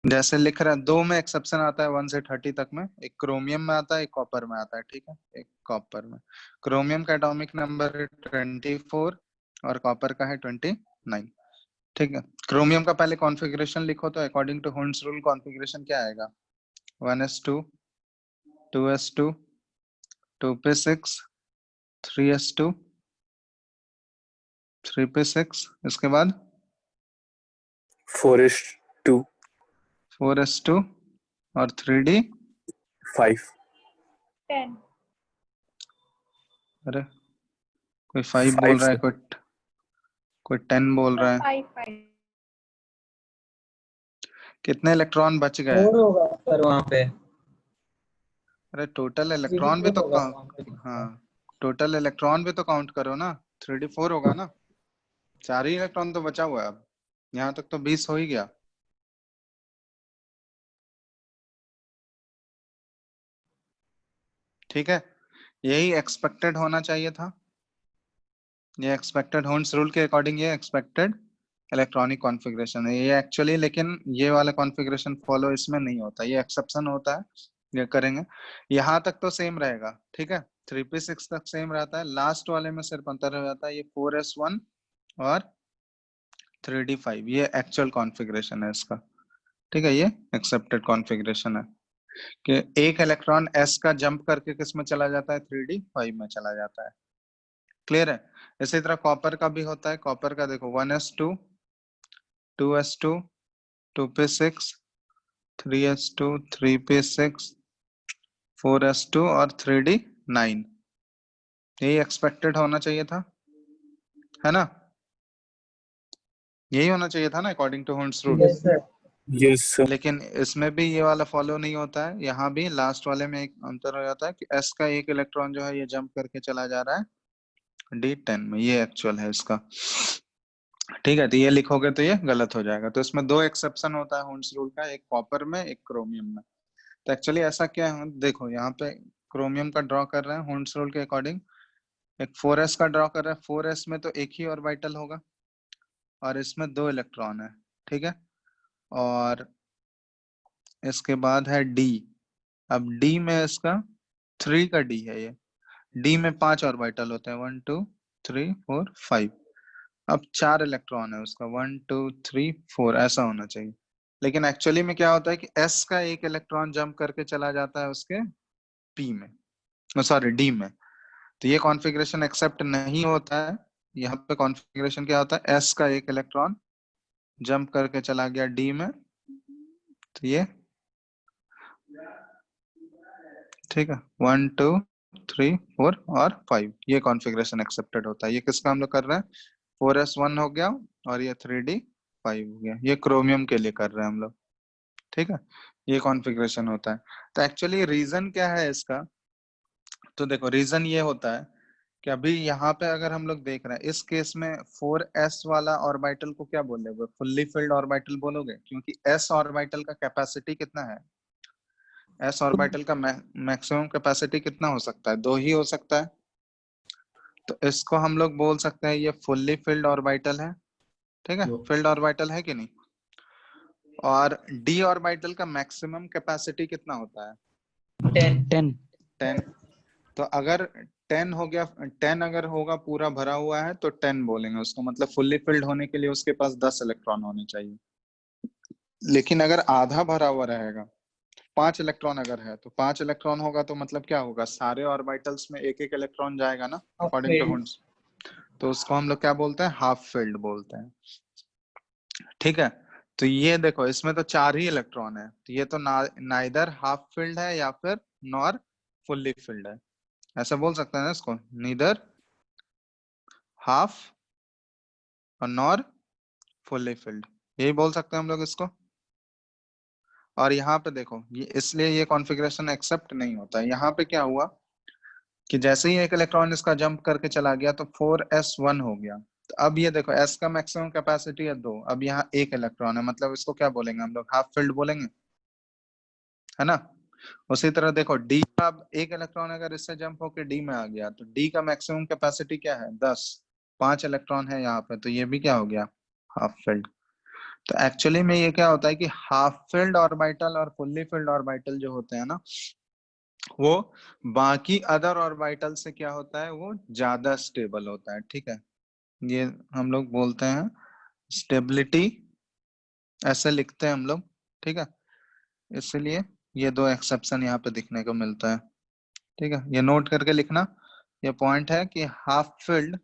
जैसे लिख रहे हैं, दो में एक्सेप्शन आता है 1 से 30 तक में, एक क्रोमियम में आता है, एक कॉपर में आता है, ठीक है। एक कॉपर में, क्रोमियम का एटॉमिक नंबर है 24 और कॉपर का है 29, ठीक है। क्रोमियम का पहले कॉन्फ़िगरेशन लिखो, तो according to Hund's rule configuration क्या आएगा? 1s2 2s2 2p6 3s2 3p6, इसके बाद 4s2 4s2 और 3d 5। 10 अरे कोई 5 बोल रहा है, कोई 10 बोल रहा है। 5 कितने इलेक्ट्रॉन बच गए? 4 होगा सर वहाँ पे। अरे टोटल इलेक्ट्रॉन भी 3D4 तो होगा वहाँ पे। हाँ, टोटल इलेक्ट्रॉन भी तो काउंट करो ना। 3d4 होगा ना, 4 ही इलेक्ट्रॉन तो बचा हुआ है अब, यहाँ तक तो 20 हो ही गया। ठीक है, यही एक्सपेक्टेड होना चाहिए था, ये एक्सपेक्टेड हुंड्स रूल के अकॉर्डिंग ये एक्सपेक्टेड इलेक्ट्रॉनिक कॉन्फ़िगरेशन है ये एक्चुअली, लेकिन ये वाला कॉन्फ़िगरेशन फॉलो इसमें नहीं होता, ये एक्सेप्शन होता है, ये करेंगे। यहाँ तक तो सेम रहेगा, ठीक है, 3p6 तक सेम रहता है, लास्ट वाले में सिर्फ अंतर हो जाता है, ये 4s1 और 3d5, ये एक्चुअल कॉन्फ़िगरेशन है इसका, ठीक है। ये एक्सेप्टेड कॉन्फ़िगरेशन है कि एक इलेक्ट्रॉन s का जंप करके किस में चला जाता है? 3d5 में चला जाता है, क्लियर है। इसी तरह कॉपर का भी होता है, कॉपर का देखो 1s2 2s2 2p6 3s2 3p6 4s2 और 3d9, यही एक्सपेक्टेड होना चाहिए था, है ना? यही होना चाहिए था ना according to Hund's rule. Yes sir. Yes sir. लेकिन इसमें भी ये वाला फॉलो नहीं होता है, यहाँ भी लास्ट वाले में एक अंतर हो जाता है कि s का एक इलेक्ट्रॉन जो है ये जंप करके चला जा रहा है d10 में, ये एक्चुअल है इसका, ठीक है। तो ये लिखोगे तो ये गलत हो जाएगा, तो इसमें दो एक्सेप्शन होता है हुंड्स रूल का, एक कॉपर में एक क्रोमियम में। तो एक्चुअली ऐसा क्या है, देखो यहाँ पे क्रोमियम का ड्रॉ कर रहे हैं हुंड्स रूल के अकॉर्डिंग, एक 4s का ड्रॉ कर रहे हैं, 4s में तो एक ही ऑर्बिटल होगा और इसमें दो इलेक्ट्रॉन है, ठीक है। और इसके बाद है d, अब d में इसका 3 का d है, ये d में 5 ऑर्बिटल होते हैं, 1 2 3 4 5, अब 4 इलेक्ट्रॉन है उसका, 1 2 3 4, ऐसा होना चाहिए। लेकिन एक्चुअली में क्या होता है कि s का एक इलेक्ट्रॉन जंप करके चला जाता है उसके p में, सॉरी d में, तो ये कॉन्फ़िगरेशन एक्सेप्ट नहीं होता है। यहाँ पे कॉन्फ़िगरेशन क्या होता है, s का एक इलेक्ट्रॉन जंप करके चला गया d में, तो ये ठीक है 1 2 3 4 और 5, ये कॉन्फ़िगरेशन एक्सेप्टेड होता है। ये किसका हम लोग कर रहे हैं? 4s1 हो गया और ये 3d5 हो गया, ये क्रोमियम के लिए कर रहे हैं हम लोग, ठीक है। ये कॉन्फ़िगरेशन होता है। तो एक्चुअली रीजन क्या है इसका, तो देखो रीजन ये होता है कि अभी यहाँ पे अगर हम लोग देख रहे हैं इस केस में 4s वाला ऑर्बिटल को क्या बोलोगे? फुल्ली फिल्ड ऑर्बिटल बोलोगे, क्योंकि s ऑर्बिटल का कैपेसिटी कितना है? s ऑर्बिटल का मैक्सिमम कैपेसिटी कितना हो सकता है? 2 ही हो सकता है, तो इसको हम लोग बोल सकते हैं ये फुल्ली फिल्ड ऑर्बिटल है, ठीक है, फिल्ड ऑर्बिटल है कि नहीं। और d ऑर्बिटल का मैक्सिमम कैपेसिटी कितना होता है? 10 10, तो अगर 10 हो गया, 10 अगर होगा पूरा भरा हुआ है तो 10 बोलेंगे उसको, मतलब फुल्ली फिल्ड होने के लिए उसके पास 10 इलेक्ट्रॉन होने चाहिए। लेकिन अगर आधा भरा हुआ रहेगा, 5 इलेक्ट्रॉन अगर है, तो 5 इलेक्ट्रॉन होगा तो मतलब क्या होगा, सारे ऑर्बिटल्स में एक एक इलेक्ट्रॉन जाएगा ना अकॉर्डिंग टू हुंड्स, तो उसको हम लोग क्या बोलते हैं? हाफ फिल्ड बोलते हैं, ठीक है। तो ये देखो इसमें तो 4 ही इलेक्ट्रॉन है, तो ये तो नाइदर हाफ फिल्ड है या फिर नॉर फुल्ली फिल्ड है, ऐसा बोल सकते हैं ना इसको, नीदर हाफ और नॉर फुल्ली फिल्ड, यही बोल सकते हैं हम लोग इसको। और यहाँ पे देखो ये इसलिए ये कॉन्फ़िगरेशन एक्सेप्ट नहीं होता है। यहाँ पे क्या हुआ कि जैसे ही एक इलेक्ट्रॉन इसका जंप करके चला गया तो 4s1 हो गया, तो अब ये देखो s का मैक्सिमम कैपेसिटी है 2, अब यहाँ एक इलेक्ट्रॉन है, मतलब इसको क्या बोलेंगे हम लोग? हाफ फिल्ड बोलेंगे, है ना। उसी तरह देखो d का, अब एक इलेक्ट्रॉन अगर इससे जंप होकर d में आ गया तो d का मैक्सिमम कैपेसिटी क्या है? 10, 5 इलेक्ट्रॉन है यहाँ पे, तो ये भी क्या हो गया? Half filled. तो एक्चुअली में ये क्या होता है कि हाफ फिल्ड ऑर्बिटल और फुल्ली फिल्ड ऑर्बिटल जो होते हैं ना, वो बाकी अदर ऑर्बिटल से क्या होता है, वो ज्यादा स्टेबल होता है। ठीक है, ये हम लोग बोलते हैं स्टेबिलिटी, ऐसे लिखते हैं हम लोग। ठीक है, इसलिए ये दो एक्सेप्शन यहाँ पे दिखने को मिलता है। ठीक है, ये नोट करके लिखना। ये पॉइंट है कि half filled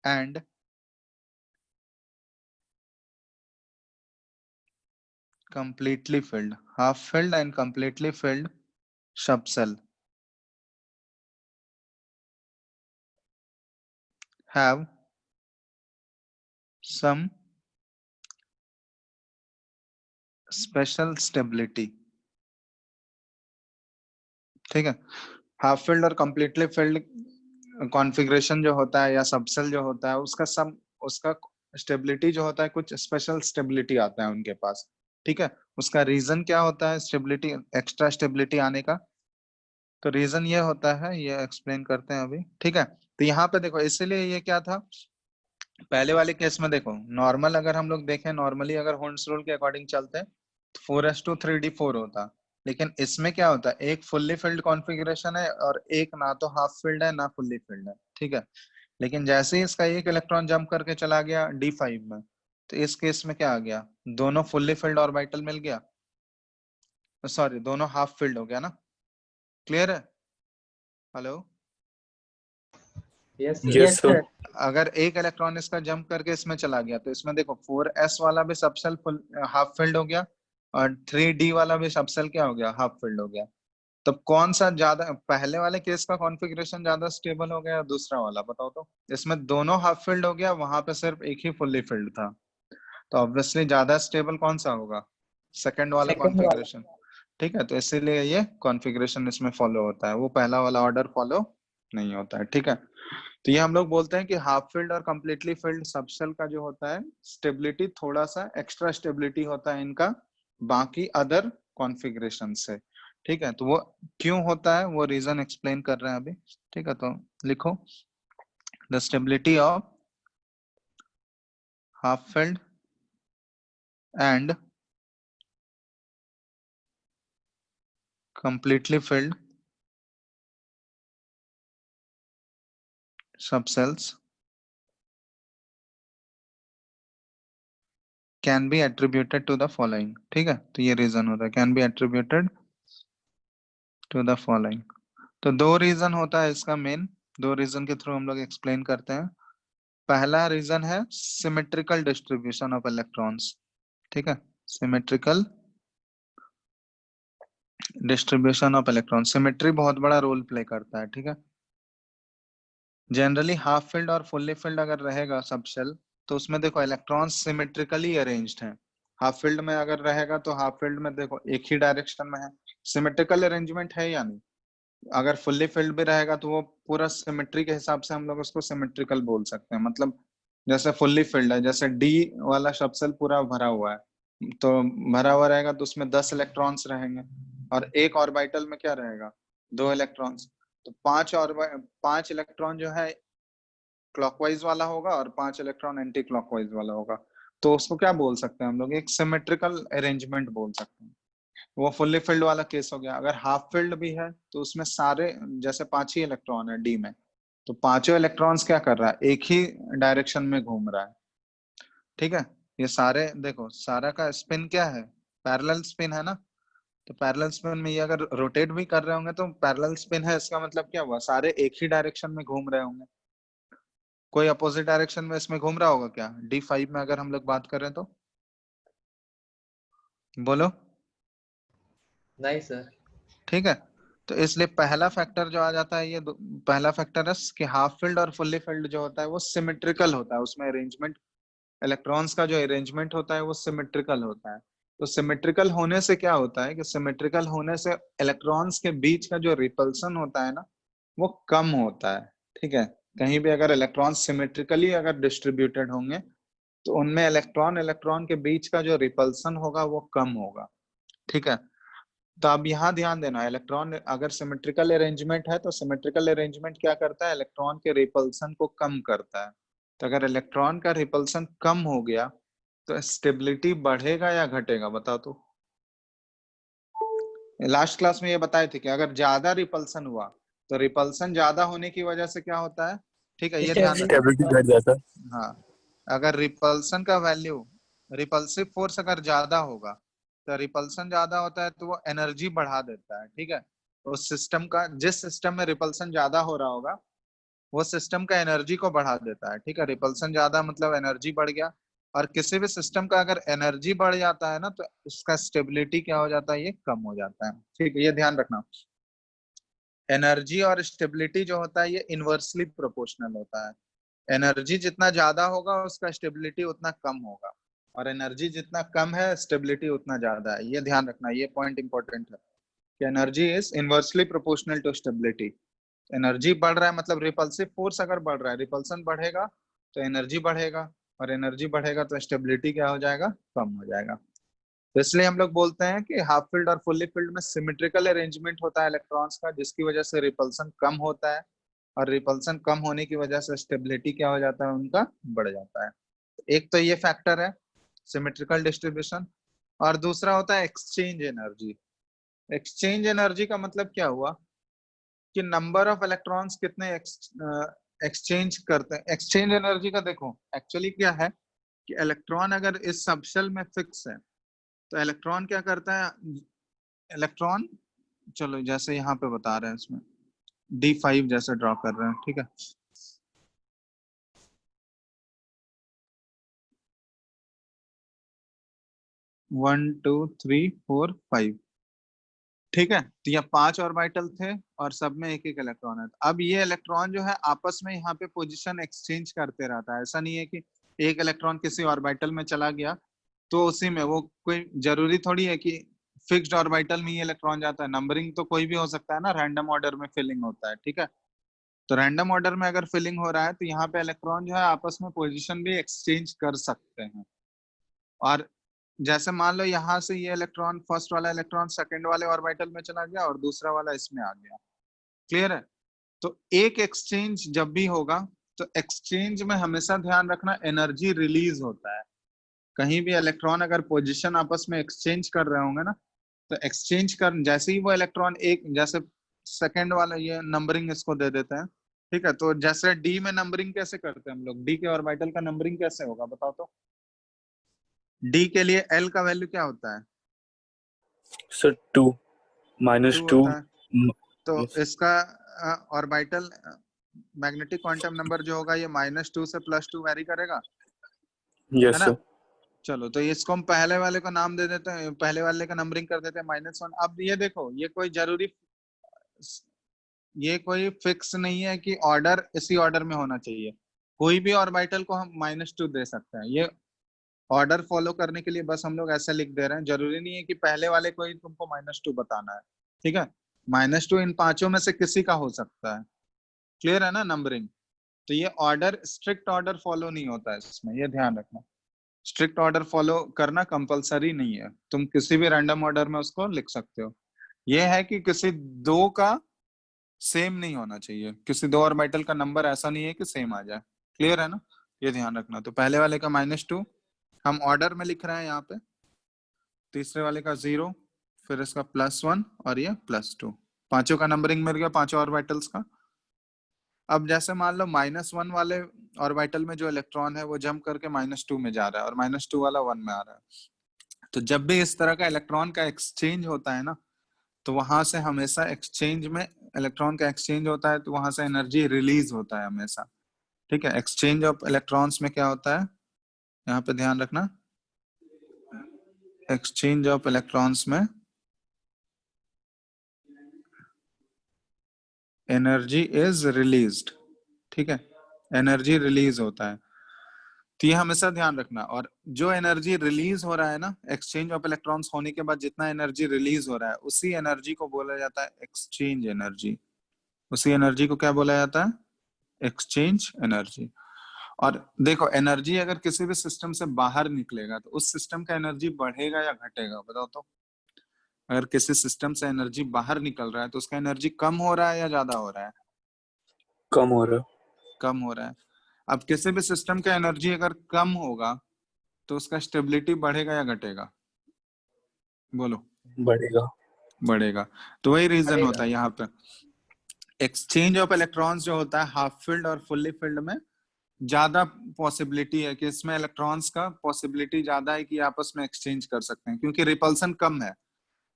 and completely filled, half filled and completely filled subcell have some special stability। ठीक है, हाफ फिल्ड और completely filled कॉन्फ़िगरेशन जो होता है या सबसेल जो होता है, उसका स्टेबिलिटी जो होता है, कुछ स्पेशल स्टेबिलिटी आता है उनके पास। ठीक है, उसका रीजन क्या होता है स्टेबिलिटी, एक्स्ट्रा स्टेबिलिटी आने का? तो रीजन ये होता है, ये एक्सप्लेन करते हैं अभी। ठीक है, तो यहाँ पे देखो, इसीलिए ये क्या था, पहले वाले केस में देखो, नॉर्मल अगर हम लोग देखें, नॉर्मली अगर होल्स रूल के अकॉर्डिंग चलते तो 4:3D4 होता। लेकिन इसमें क्या होता है, एक फुल्ली फिल्ड कॉन्फ़िगरेशन है और एक ना तो हाफ फिल्ड है ना फुल्ली फिल्ड है। ठीक है, लेकिन जैसे ही इसका एक इलेक्ट्रॉन जंप करके चला गया D5 में, तो इस केस में क्या आ गया, दोनों फुल्ली फिल्ड ऑर्बिटल मिल गया, सॉरी दोनों हाफ फिल्ड हो गया ना। क्लियर है? Hello? Yes Yes, sir. sir. अगर एक इलेक्ट्रॉन इसका जंप करके इसमें चला गया, तो इसमें देखो 4s वाला भी सबसेल फुल हाफ फिल्ड हो गया, और 3d वाला भी सबसेल क्या हो गया, हाफ फिल्ड हो गया। तब कौन सा ज्यादा, पहले वाले केस का कॉन्फ़िगरेशन ज्यादा स्टेबल हो गया या दूसरा वाला, बताओ तो? इसमें दोनों हाफ फिल्ड हो गया, वहां पे सिर्फ एक ही फुल्ली फिल्ड था, तो ऑब्वियसली ज्यादा स्टेबल कौन सा होगा, सेकंड वाला सेकंड वाला। कॉन्फ़िगरेशन। ठीक है, तो इसीलिए ये कॉन्फ़िगरेशन इसमें फॉलो होता है, वो पहला वाला ऑर्डर फॉलो नहीं होता है। ठीक है, तो ये हम लोग बोलते हैं कि हाफ फिल्ड और कंप्लीटली फिल्ड सबसेल का जो होता है स्टेबिलिटी, थोड़ा सा एक्स्ट्रा स्टेबिलिटी होता है इनका बाकी अदर कॉन्फ़िगरेशन से। ठीक है, तो वो क्यों होता है, वो रीजन एक्सप्लेन कर रहे हैं अभी। ठीक है, तो लिखो, the stability of half filled and completely filled subcells can be attributed to the following। ठीक है, तो ये रीजन होता है, can be attributed to the following. तो दो रीजन होता है इसका मेन, दो रीजन के थ्रू हम लोग एक्सप्लेन करते हैं। पहला रीजन है सिमेट्रिकल डिस्ट्रीब्यूशन ऑफ इलेक्ट्रॉन्स। ठीक है, symmetrical distribution of electron, symmetry बहुत बड़ा रोल प्ले करता है। ठीक है, जनरली हाफ फिल्ड और फुल्ली फिल्ड अगर रहेगा सब शेल, तो उसमें देखो इलेक्ट्रॉन सिमेट्रिकली अरेंज्ड हैं। हाफ फील्ड में अगर रहेगा तो हाफ फील्ड में देखो एक ही डायरेक्शन में है, सिमेट्रिकल अरेंजमेंट है या नहीं? अगर फुल्ली फिल्ड भी रहेगा तो वो पूरा सिमेट्री के हिसाब से हम लोग उसको सिमेट्रिकल बोल सकते हैं। मतलब जैसे फुल्ली फिल्ड है, जैसे डी वाला सबसेल पूरा भरा हुआ है, तो भरा हुआ रहेगा तो उसमें 10 इलेक्ट्रॉन्स रहेंगे, और एक ऑर्बिटल में क्या रहेगा, 2 इलेक्ट्रॉन्स। तो 5 इलेक्ट्रॉन जो है क्लॉकवाइज वाला होगा और 5 इलेक्ट्रॉन एंटी क्लॉकवाइज वाला होगा। तो उसको क्या बोल सकते हैं हम लोग, एक सिमेट्रिकल अरेंजमेंट बोल सकते हैं। वो फुल्ली फिल्ड वाला केस हो गया। अगर हाफ फिल्ड भी है तो उसमें सारे, जैसे 5 ही इलेक्ट्रॉन है डी में, तो पांचों इलेक्ट्रॉन्स क्या कर रहा है, एक ही डायरेक्शन में घूम रहा है। ठीक है, ये सारे देखो, सारा का स्पिन क्या है, पैरेलल स्पिन है ना। तो पैरेलल स्पिन में ये अगर रोटेट भी कर रहे होंगे तो पैरेलल स्पिन है, इसका मतलब क्या हुआ, सारे एक ही डायरेक्शन में घूम रहे होंगे। कोई अपोजिट डायरेक्शन में इसमें घूम रहा होगा क्या, D5 में अगर हम लोग बात करें तो? बोलो। नहीं सर। ठीक है, तो इसलिए पहला फैक्टर जो आ जाता है, ये पहला फैक्टर है कि हाफ फिल्ड और फुल्ली फिल्ड जो होता है वो सिमेट्रिकल होता है, उसमें अरेंजमेंट, इलेक्ट्रॉन्स का जो अरेंजमेंट होता है वो सिमेट्रिकल होता है। तो सिमेट्रिकल होने से क्या होता है कि सिमेट्रिकल होने से इलेक्ट्रॉन्स के बीच का जो रिपल्सन होता है ना, वो कम होता है। ठीक है, कहीं भी अगर इलेक्ट्रॉन सिमेट्रिकली अगर डिस्ट्रीब्यूटेड होंगे तो उनमें इलेक्ट्रॉन इलेक्ट्रॉन के बीच का जो रिपल्सन होगा वो कम होगा। ठीक है, तो अब यहाँ ध्यान देना, इलेक्ट्रॉन अगर सिमेट्रिकल अरेंजमेंट है तो सिमेट्रिकल अरेंजमेंट क्या करता है, इलेक्ट्रॉन के रिपल्सन को कम करता है। तो अगर इलेक्ट्रॉन का रिपल्सन कम हो गया तो स्टेबिलिटी बढ़ेगा या घटेगा बताओ तो। लास्ट क्लास में ये बताए थे कि अगर ज्यादा रिपल्सन हुआ तो रिपल्सन ज्यादा होने की वजह से क्या होता है, ठीक है, ये ध्यान रखना। स्टेबिलिटी घट जाता है। हाँ, अगर रिपल्सन का वैल्यू, रिपल्सिव फोर्स अगर ज्यादा होगा तो रिपल्सन ज्यादा होता है तो वो एनर्जी बढ़ा देता है, ठीक है। उस सिस्टम का, जिस सिस्टम में रिपल्सन ज्यादा हो रहा होगा वो सिस्टम का एनर्जी को बढ़ा देता है, ठीक है। रिपल्सन ज्यादा मतलब एनर्जी बढ़ गया, और किसी भी सिस्टम का अगर एनर्जी बढ़ जाता है ना तो उसका स्टेबिलिटी क्या हो जाता है, ये कम हो जाता है, ठीक है, ये ध्यान रखना। एनर्जी और स्टेबिलिटी जो होता है ये इनवर्सली प्रोपोर्शनल होता है। एनर्जी जितना ज्यादा होगा उसका स्टेबिलिटी उतना कम होगा, और एनर्जी जितना कम है स्टेबिलिटी उतना ज्यादा है, ये ध्यान रखना, ये पॉइंट इंपॉर्टेंट है कि energy is inversely proportional to stability. Energy बढ़ रहा है मतलब रिपल्सिव फोर्स अगर बढ़ रहा है, रिपल्सन बढ़ेगा तो एनर्जी बढ़ेगा, और एनर्जी बढ़ेगा तो स्टेबिलिटी क्या हो जाएगा, कम हो जाएगा। तो इसलिए हम लोग बोलते हैं कि हाफ फील्ड और फुल्ली फील्ड में सिमेट्रिकल अरेंजमेंट होता है इलेक्ट्रॉन्स का, जिसकी वजह से रिपल्सन कम होता है, और रिपल्सन कम होने की वजह से स्टेबिलिटी क्या हो जाता है, उनका बढ़ जाता है। एक तो ये फैक्टर है सिमेट्रिकल डिस्ट्रीब्यूशन, और दूसरा होता है एक्सचेंज एनर्जी। एक्सचेंज एनर्जी का मतलब क्या हुआ कि नंबर ऑफ इलेक्ट्रॉन्स कितने एक्सचेंज करते हैं। एक्सचेंज एनर्जी का देखो एक्चुअली क्या है कि इलेक्ट्रॉन अगर इस सबशेल में फिक्स है तो इलेक्ट्रॉन क्या करता है, इलेक्ट्रॉन, चलो जैसे यहाँ पे बता रहे हैं इसमें D5 जैसे ड्रॉ कर रहे हैं, ठीक है। One two three four five, ठीक है, तो ये 5 ऑर्बिटल थे और सब में एक एक इलेक्ट्रॉन है। अब ये इलेक्ट्रॉन जो है आपस में यहाँ पे पोजीशन एक्सचेंज करते रहता है। ऐसा नहीं है कि एक इलेक्ट्रॉन किसी ऑर्बिटल में चला गया तो उसी में, वो कोई जरूरी थोड़ी है कि फिक्स्ड ऑर्बिटल में ही इलेक्ट्रॉन जाता है। नंबरिंग तो कोई भी हो सकता है ना, रैंडम ऑर्डर में फिलिंग होता है, ठीक है। तो रैंडम ऑर्डर में अगर फिलिंग हो रहा है तो यहाँ पे इलेक्ट्रॉन जो है आपस में पोजीशन भी एक्सचेंज कर सकते हैं। और जैसे मान लो यहाँ से ये इलेक्ट्रॉन, फर्स्ट वाला इलेक्ट्रॉन सेकंड वाले ऑर्बिटल में चला गया और दूसरा वाला इसमें आ गया, क्लियर है। तो एक एक्सचेंज जब भी होगा तो एक्सचेंज में हमेशा ध्यान रखना एनर्जी रिलीज होता है। कहीं भी इलेक्ट्रॉन अगर पोजीशन आपस में एक्सचेंज कर रहे होंगे ना, तो एक्सचेंज कर, जैसे ही वो इलेक्ट्रॉन एक, जैसे सेकंड वाला ये नंबरिंग इसको दे देते हैं, ठीक है। तो जैसे डी में नंबरिंग कैसे करते हैं हम लोग, डी के ऑर्बिटल का नंबरिंग कैसे होगा बताओ तो। डी के लिए एल का वैल्यू क्या होता है, सर 2 टू -2 होता है। तो yes, इसका ऑर्बिटल मैग्नेटिक क्वांटम नंबर जो होगा ये -2 से +2 वेरी करेगा, है yes ना। sir चलो तो इसको हम पहले वाले का नाम दे देते हैं, पहले वाले का नंबरिंग कर देते हैं -1। अब ये देखो ये कोई जरूरी, ये कोई फिक्स नहीं है कि ऑर्डर इसी ऑर्डर में होना चाहिए। कोई भी ऑर्बिटल को हम -2 दे सकते हैं। ये ऑर्डर फॉलो करने के लिए बस हम लोग ऐसे लिख दे रहे हैं, जरूरी नहीं है कि पहले वाले को ही तुमको -2 बताना है, ठीक है। -2 इन पांचों में से किसी का हो सकता है, क्लियर है ना नंबरिंग। तो ये ऑर्डर, स्ट्रिक्ट ऑर्डर फॉलो नहीं होता है इसमें, ये ध्यान रखना। स्ट्रिक्ट ऑर्डर फॉलो करना कंपलसरी नहीं है, तुम किसी भी रैंडम ऑर्डर में उसको लिख सकते हो। ये है कि किसी दो का सेम नहीं होना चाहिए, किसी दो ऑर्बिटल का नंबर ऐसा नहीं है कि सेम आ जाए, क्लियर है ना, ये ध्यान रखना। तो पहले वाले का -2 हम ऑर्डर में लिख रहे हैं यहाँ पे, तीसरे वाले का 0, फिर इसका +1 और ये +2, पांचों का नंबरिंग मिल गया, पांचों ऑर्बिटल्स का। अब जैसे मान लो -1 वाले ऑर्बिटल में जो इलेक्ट्रॉन है वो जंप करके -2 में जा रहा है और -2 वाला 1 में आ रहा है। तो जब भी इस तरह का इलेक्ट्रॉन का एक्सचेंज होता है ना, तो वहां से हमेशा एक्सचेंज में, इलेक्ट्रॉन का एक्सचेंज होता है तो वहां से एनर्जी रिलीज होता है हमेशा, ठीक है। एक्सचेंज ऑफ इलेक्ट्रॉन्स में क्या होता है, यहाँ पे ध्यान रखना, एक्सचेंज ऑफ इलेक्ट्रॉन्स में एनर्जी इज रिलीज्ड, ठीक है, एनर्जी रिलीज होता है। तो ये हमेशा ध्यान रखना। और जो एनर्जी रिलीज हो रहा है ना, एक्सचेंज ऑफ इलेक्ट्रॉन्स होने के बाद जितना एनर्जी रिलीज हो रहा है उसी एनर्जी को बोला जाता है एक्सचेंज एनर्जी। उसी एनर्जी को क्या बोला जाता है, एक्सचेंज एनर्जी। और देखो एनर्जी अगर किसी भी सिस्टम से बाहर निकलेगा तो उस सिस्टम का एनर्जी बढ़ेगा या घटेगा बताओ तो। अगर किसी सिस्टम से एनर्जी बाहर निकल रहा है तो उसका एनर्जी कम हो रहा है या ज्यादा हो रहा है, कम हो रहा है। कम हो रहा है। अब किसी भी सिस्टम का एनर्जी अगर कम होगा तो उसका स्टेबिलिटी बढ़ेगा या घटेगा? बोलो। बढ़ेगा। बढ़ेगा। तो वही रीजन बढ़ेगा। होता है यहाँ पे। एक्सचेंज ऑफ इलेक्ट्रॉन्स जो होता है हाफ फील्ड और फुल्ली फील्ड में ज्यादा पॉसिबिलिटी है कि इसमें इलेक्ट्रॉन्स का पॉसिबिलिटी ज्यादा है कि आपस में एक्सचेंज कर सकते हैं, क्योंकि रिपल्सन कम है।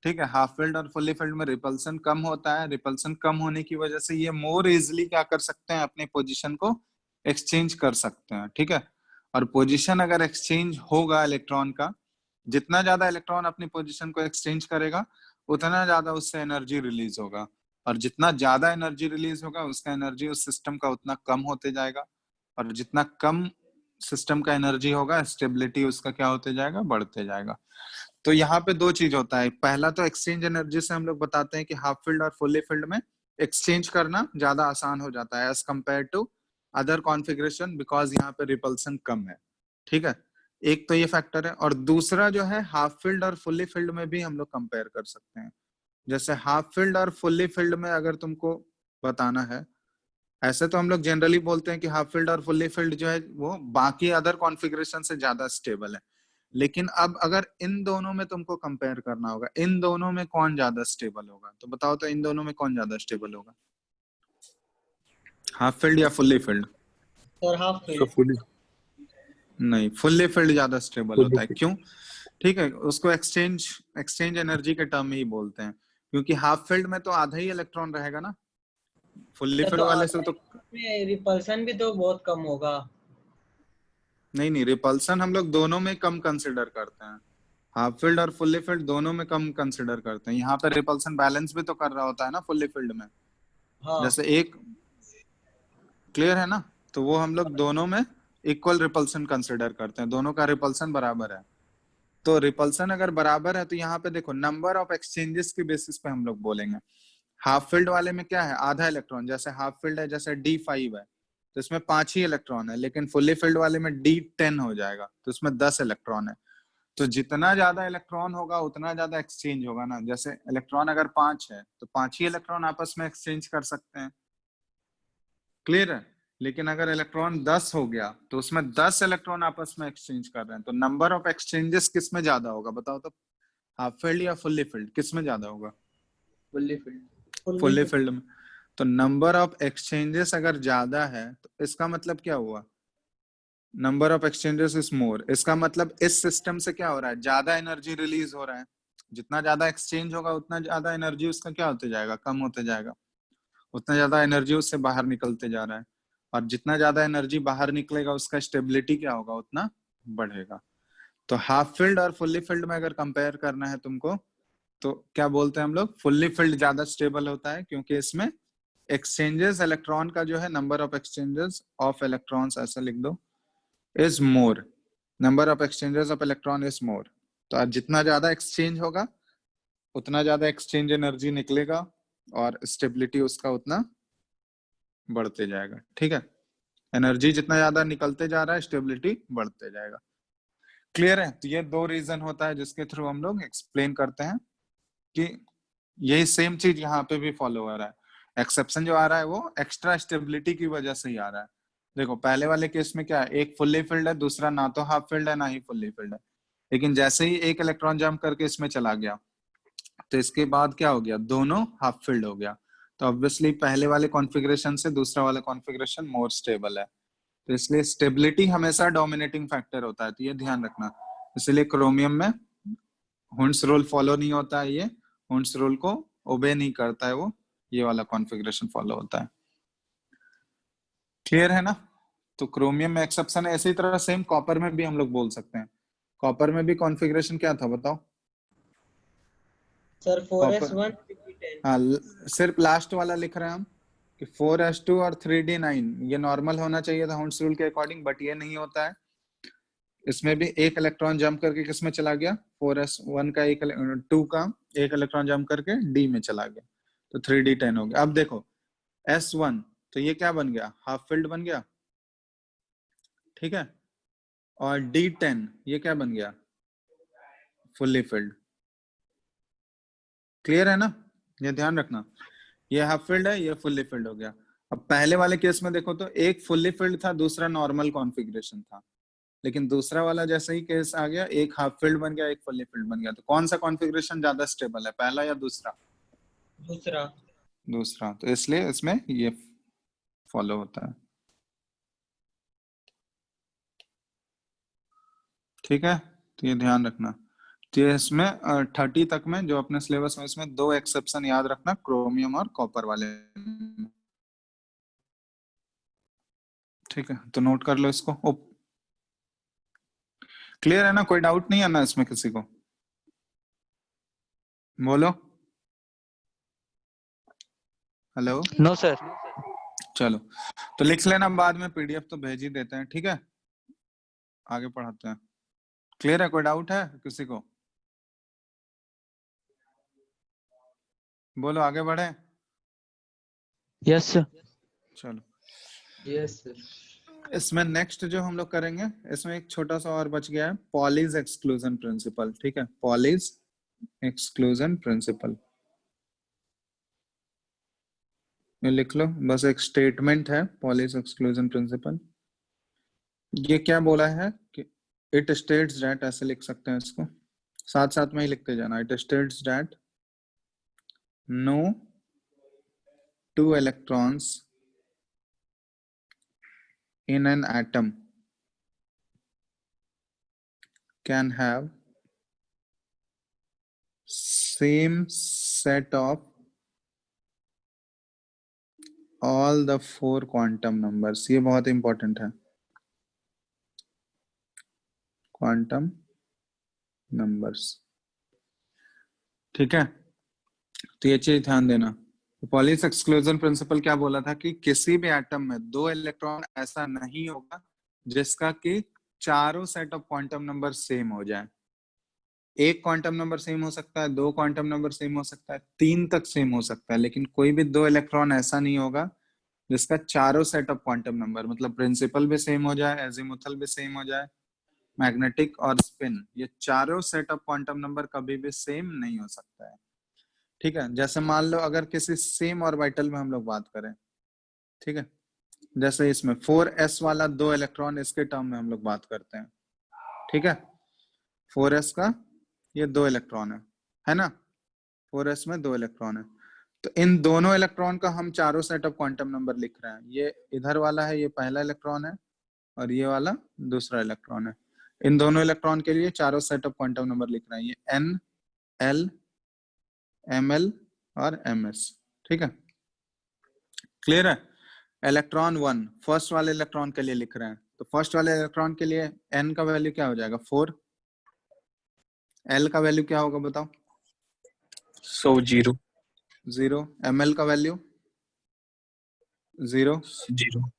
ठीक है, हाफ फील्ड और फुल्ली फील्ड में रिपल्सन कम होता है। रिपल्सन कम होने की वजह से ये मोर इजिली क्या कर सकते हैं, अपनी पोजीशन को एक्सचेंज कर सकते हैं। ठीक है, और पोजीशन अगर एक्सचेंज होगा इलेक्ट्रॉन का, जितना ज्यादा इलेक्ट्रॉन अपनी पोजीशन को एक्सचेंज करेगा उतना ज्यादा उससे एनर्जी रिलीज होगा, और जितना ज्यादा एनर्जी रिलीज होगा उसका एनर्जी उस सिस्टम का उतना कम होते जाएगा, और जितना कम सिस्टम का एनर्जी होगा स्टेबिलिटी उसका क्या होते जाएगा, बढ़ते जाएगा। तो यहाँ पे दो चीज होता है। पहला तो एक्सचेंज एनर्जी से हम लोग बताते हैं कि हाफ फील्ड और फुल्ली फील्ड में एक्सचेंज करना ज्यादा आसान हो जाता है as compare to other configuration, because यहाँ पे रिपल्सन कम है। ठीक है, एक तो ये फैक्टर है, और दूसरा जो है हाफ फील्ड और फुल्ली फील्ड में भी हम लोग कंपेयर कर सकते हैं। जैसे हाफ फील्ड और फुल्ली फील्ड में अगर तुमको बताना है, ऐसे तो हम लोग जनरली बोलते हैं कि हाफ फील्ड और फुल्ली फील्ड जो है वो बाकी अदर कॉन्फ़िगरेशन से ज्यादा स्टेबल है। लेकिन अब अगर इन दोनों में तुमको कंपेयर करना होगा, इन दोनों में कौन ज्यादा स्टेबल होगा, तो बताओ तो इन दोनों में कौन ज्यादा स्टेबल होगा, हाफ फील्ड या fully field? Sir half so field. Fully नहीं, फुल्ली फील्ड ज्यादा स्टेबल फुली होता है। क्यों? ठीक है, उसको एक्सचेंज एनर्जी के टर्म ही बोलते हैं, क्योंकि हाफ फील्ड में तो आधा ही इलेक्ट्रॉन रहेगा ना, फुल्ली सर फील्ड तो वाले से तो में रिपल्सन भी तो बहुत कम होगा। नहीं, रिपल्सन हम लोग दोनों में कम कंसिडर करते हैं। हाफ फील्ड और फुल्ली फील्ड दोनों में कम कंसिडर करते हैं। यहाँ पे रिपल्सन बैलेंस भी तो कर रहा होता है ना फुल्ली फील्ड में। हाँ। जैसे एक, क्लियर है ना, तो वो हम लोग दोनों में इक्वल रिपल्सन कंसिडर करते हैं, दोनों का रिपल्सन बराबर है। तो रिपल्सन अगर बराबर है तो यहाँ पे देखो नंबर ऑफ एक्सचेंजेस के बेसिस पे हम लोग बोलेंगे। हाफ फील्ड वाले में क्या है, आधा इलेक्ट्रॉन, जैसे हाफ फील्ड है जैसे D5 है तो इसमें 5 ही इलेक्ट्रॉन है, लेकिन फुल्ली फील्ड वाले में D10 हो जाएगा तो इसमें 10 इलेक्ट्रॉन है। तो जितना ज्यादा इलेक्ट्रॉन होगा उतना ज्यादा एक्सचेंज होगा ना। जैसे इलेक्ट्रॉन अगर 5 है तो 5 ही इलेक्ट्रॉन आपस में एक्सचेंज कर सकते हैं, क्लियर है। लेकिन अगर इलेक्ट्रॉन 10 हो गया तो उसमें 10 इलेक्ट्रॉन आपस में एक्सचेंज कर रहे हैं, तो नंबर ऑफ एक्सचेंजेस किस में ज्यादा होगा बताओ तो, हाफ फील्ड या फुल्ली फील्ड, किस में ज्यादा होगा? Fully field. फुल्ली फील्ड में। तो नंबर ऑफ एक्सचेंजेस अगर ज्यादा है तो इसका मतलब क्या हुआ, number of exchanges is more. इसका मतलब इस सिस्टम से क्या हो रहा है, ज्यादा एनर्जी रिलीज हो रहा है। जितना ज्यादा एक्सचेंज होगा उतना ज्यादा एनर्जी उसका क्या होते जाएगा, कम होते जाएगा, उतना ज्यादा एनर्जी उससे बाहर निकलते जा रहा है। और जितना ज्यादा एनर्जी बाहर निकलेगा उसका स्टेबिलिटी क्या होगा, उतना बढ़ेगा। तो हाफ फील्ड और फुल्ली फील्ड में अगर कंपेयर करना है तुमको तो क्या बोलते हैं हम लोग, फुल्ली फील्ड ज्यादा स्टेबल होता है, क्योंकि इसमें एक्सचेंजेस इलेक्ट्रॉन का जो है number of exchanges of electrons ऐसा लिख दो is more, number of exchanges of electron is more. तो आज जितना ज्यादा एक्सचेंज होगा उतना ज्यादा एक्सचेंज एनर्जी निकलेगा और स्टेबिलिटी उसका उतना बढ़ते जाएगा। ठीक है, एनर्जी जितना ज्यादा निकलते जा रहा है स्टेबिलिटी बढ़ते जाएगा। क्लियर है? तो ये दो रीजन होता है जिसके थ्रू हम लोग एक्सप्लेन करते हैं कि यही सेम चीज यहाँ पे भी फॉलो हो रहा है। एक्सेप्शन जो आ रहा है वो एक्स्ट्रा स्टेबिलिटी की वजह से ही आ रहा है। देखो पहले वाले केस में क्या है, एक फुल्ली फील्ड है, दूसरा ना तो हाफ फील्ड है ना ही फुल्ली फील्ड है। लेकिन जैसे ही एक इलेक्ट्रॉन जंप करके इसमें चला गया तो इसके बाद क्या हो गया, दोनों हाफ फील्ड हो गया। तो ऑब्वियसली पहले वाले कॉन्फ़िगरेशन से दूसरा वाला कॉन्फ़िगरेशन मोर स्टेबल है, तो इसलिए स्टेबिलिटी हमेशा डोमिनेटिंग फैक्टर होता है, तो ये ध्यान रखना। इसलिए क्रोमियम में हुंस रूल फॉलो नहीं होता है, ये हुंस रूल को ओबे नहीं करता है, वो ये वाला कॉन्फ़िगरेशन फॉलो होता है। क्लियर है ना? तो क्रोमियम में एक्सेप्शन है। इसी तरह सेम कॉपर में भी हम लोग बोल सकते हैं। कॉपर में भी कॉन्फ़िगरेशन क्या था बताओ? Sir copper, 4s1 3d10। हाँ, सिर्फ लास्ट वाला लिख रहे हैं हम कि 4s2 और 3d9 ये नॉर्मल होना चाहिए था हुंस रूल के अकॉर्डिंग, बट ये नहीं होता है। इसमें भी एक इलेक्ट्रॉन जंप करके किस में चला गया, 4s1 का एक 2 का एक इलेक्ट्रॉन जंप करके डी में चला गया, तो 3d10 हो गया। अब देखो s1 तो ये क्या बन गया, हाफ फील्ड बन गया, ठीक है, और d10 ये क्या बन गया, फुल्ली फील्ड। क्लियर है ना? ये ध्यान रखना, ये हाफ फील्ड है, ये फुल्ली फील्ड हो गया। अब पहले वाले केस में देखो तो एक फुल्ली फील्ड था, दूसरा नॉर्मल कॉन्फ़िगरेशन था। लेकिन दूसरा वाला जैसे ही केस आ गया, एक हाफ फील्ड बन गया, एक फुल्ली फील्ड बन गया, तो कौन सा कॉन्फ़िगरेशन ज्यादा स्टेबल है, पहला या दूसरा? दूसरा। दूसरा। तो इसलिए इसमें ये फॉलो होता है। ठीक है, तो ये ध्यान रखना। तो ये इसमें 30 तक में जो अपने सिलेबस में, इसमें 2 एक्सेप्शन याद रखना, क्रोमियम और कॉपर वाले। ठीक है, तो नोट कर लो इसको। क्लियर है ना? कोई डाउट नहीं है ना इसमें किसी को? बोलो। हेलो। No sir. चलो, तो लिख लेना, बाद में पीडीएफ तो भेज ही देते हैं। ठीक है, आगे पढ़ाते हैं। क्लियर है? कोई डाउट है किसी को? बोलो, आगे बढ़े। Yes sir. चलो, यस सर। इसमें नेक्स्ट जो हम लोग करेंगे, इसमें एक छोटा सा और बच गया है, पॉलीज एक्सक्लूजन प्रिंसिपल। ठीक है, पॉलीज एक्सक्लूजन प्रिंसिपल, ये लिख लो, बस एक स्टेटमेंट है पॉलीज एक्सक्लूजन प्रिंसिपल। ये क्या बोला है कि इट स्टेट्स दैट, ऐसे लिख सकते हैं इसको, साथ साथ में ही लिखते जाना। It states that no 2 electrons in an atom can have same set of all the 4 quantum numbers। ये बहुत इंपॉर्टेंट है, क्वांटम नंबर्स। ठीक है, तो ये चीज ध्यान देना। पॉलीज एक्सक्लूजन प्रिंसिपल क्या बोला था कि किसी भी एटम में 2 इलेक्ट्रॉन ऐसा नहीं होगा जिसका कि चारों set of quantum number same हो जाए। एक क्वांटम नंबर सेम हो सकता है, 2 क्वांटम नंबर सेम हो सकता है, 3 तक सेम हो सकता है, लेकिन कोई भी 2 इलेक्ट्रॉन ऐसा नहीं होगा जिसका चारों सेट ऑफ क्वांटम नंबर, मतलब प्रिंसिपल भी सेम हो जाए, एजीमुथल भी सेम हो जाए, मैग्नेटिक और स्पिन, ये चारों सेट ऑफ क्वांटम नंबर कभी भी सेम नहीं हो सकता है। ठीक है, जैसे मान लो अगर किसी सेम ऑर्बिटल में हम लोग बात करें, ठीक है, जैसे इसमें 4s वाला 2 इलेक्ट्रॉन, इसके टर्म में हम लोग बात करते हैं। ठीक है, 4s का ये 2 इलेक्ट्रॉन है ना, 4s में 2 इलेक्ट्रॉन है, तो इन दोनों इलेक्ट्रॉन का हम चारों सेट ऑफ क्वांटम नंबर लिख रहे हैं। ये इधर वाला है, ये पहला इलेक्ट्रॉन है, और ये वाला दूसरा इलेक्ट्रॉन है। इन दोनों इलेक्ट्रॉन के लिए चारों सेट ऑफ क्वांटम नंबर लिख रहे हैं, ये n, l, ml और ms। ठीक है, क्लियर है? इलेक्ट्रॉन 1 फर्स्ट वाले इलेक्ट्रॉन के लिए लिख रहे हैं, तो फर्स्ट वाले इलेक्ट्रॉन के लिए n का वैल्यू क्या हो जाएगा? 4। l का वैल्यू क्या होगा बताओ? 0 0। ml का वैल्यू 0। 0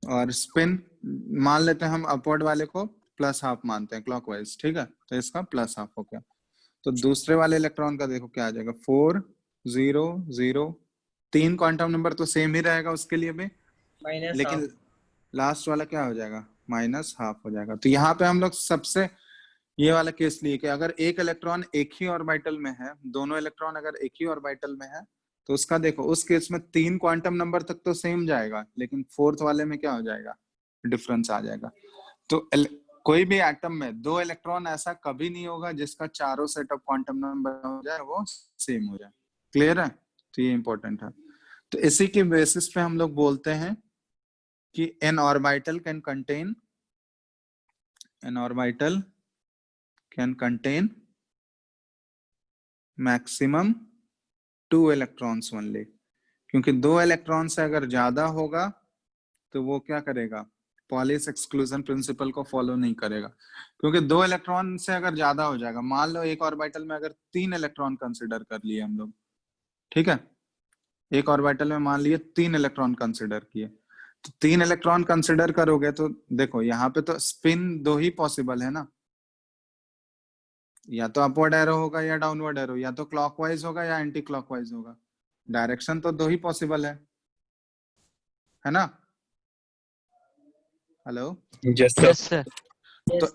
और स्पिन मान लेते हैं हम, अपवर्ड वाले को प्लस हाफ मानते हैं क्लॉकवाइज। ठीक है, तो इसका प्लस हाफ हो गया। तो दूसरे वाले इलेक्ट्रॉन का देखो क्या आ जाएगा, 4 0 0। 3 क्वांटम नंबर तो सेम ही रहेगा उसके लिए भी, माइनस लेकिन लास्ट वाला क्या हो जाएगा? माइनस हाफ हो जाएगा। तो यहाँ पे हम लोग सबसे ये वाला केस लिए कि अगर एक इलेक्ट्रॉन एक ही ऑर्बिटल में है, दोनों इलेक्ट्रॉन अगर एक ही ऑर्बिटल में है, तो उसका देखो उस केस में 3 क्वांटम नंबर तक तो सेम जाएगा, लेकिन फोर्थ वाले में क्या हो जाएगा? डिफरेंस आ जाएगा। तो कोई भी एटम में 2 इलेक्ट्रॉन ऐसा कभी नहीं होगा जिसका चारों सेट ऑफ क्वांटम नंबर हो जाए वो सेम हो जाए। क्लियर है? तो ये इंपॉर्टेंट है। तो इसी के बेसिस पे हम लोग बोलते हैं कि N orbital can contain maximum 2 electrons only, क्योंकि 2 इलेक्ट्रॉन से अगर ज्यादा होगा तो वो क्या करेगा? पॉलीज एक्सक्लूजन प्रिंसिपल को फॉलो नहीं करेगा, क्योंकि 2 इलेक्ट्रॉन से अगर ज्यादा हो जाएगा, मान लो एक ऑर्बिटल में अगर 3 इलेक्ट्रॉन कंसिडर कर लिए हम लोग, ठीक है, एक ऑर्बिटल में मान लिए 3 इलेक्ट्रॉन कंसिडर किए, तो 3 इलेक्ट्रॉन कंसिडर करोगे तो देखो यहाँ पे तो स्पिन 2 ही पॉसिबल है ना, या तो अपवर्ड एरो होगा या डाउनवर्ड एरो, या तो क्लॉकवाइज होगा या एंटी क्लॉकवाइज होगा, डायरेक्शन तो 2 ही पॉसिबल है ना? Hello. Yes sir. Yes sir. तो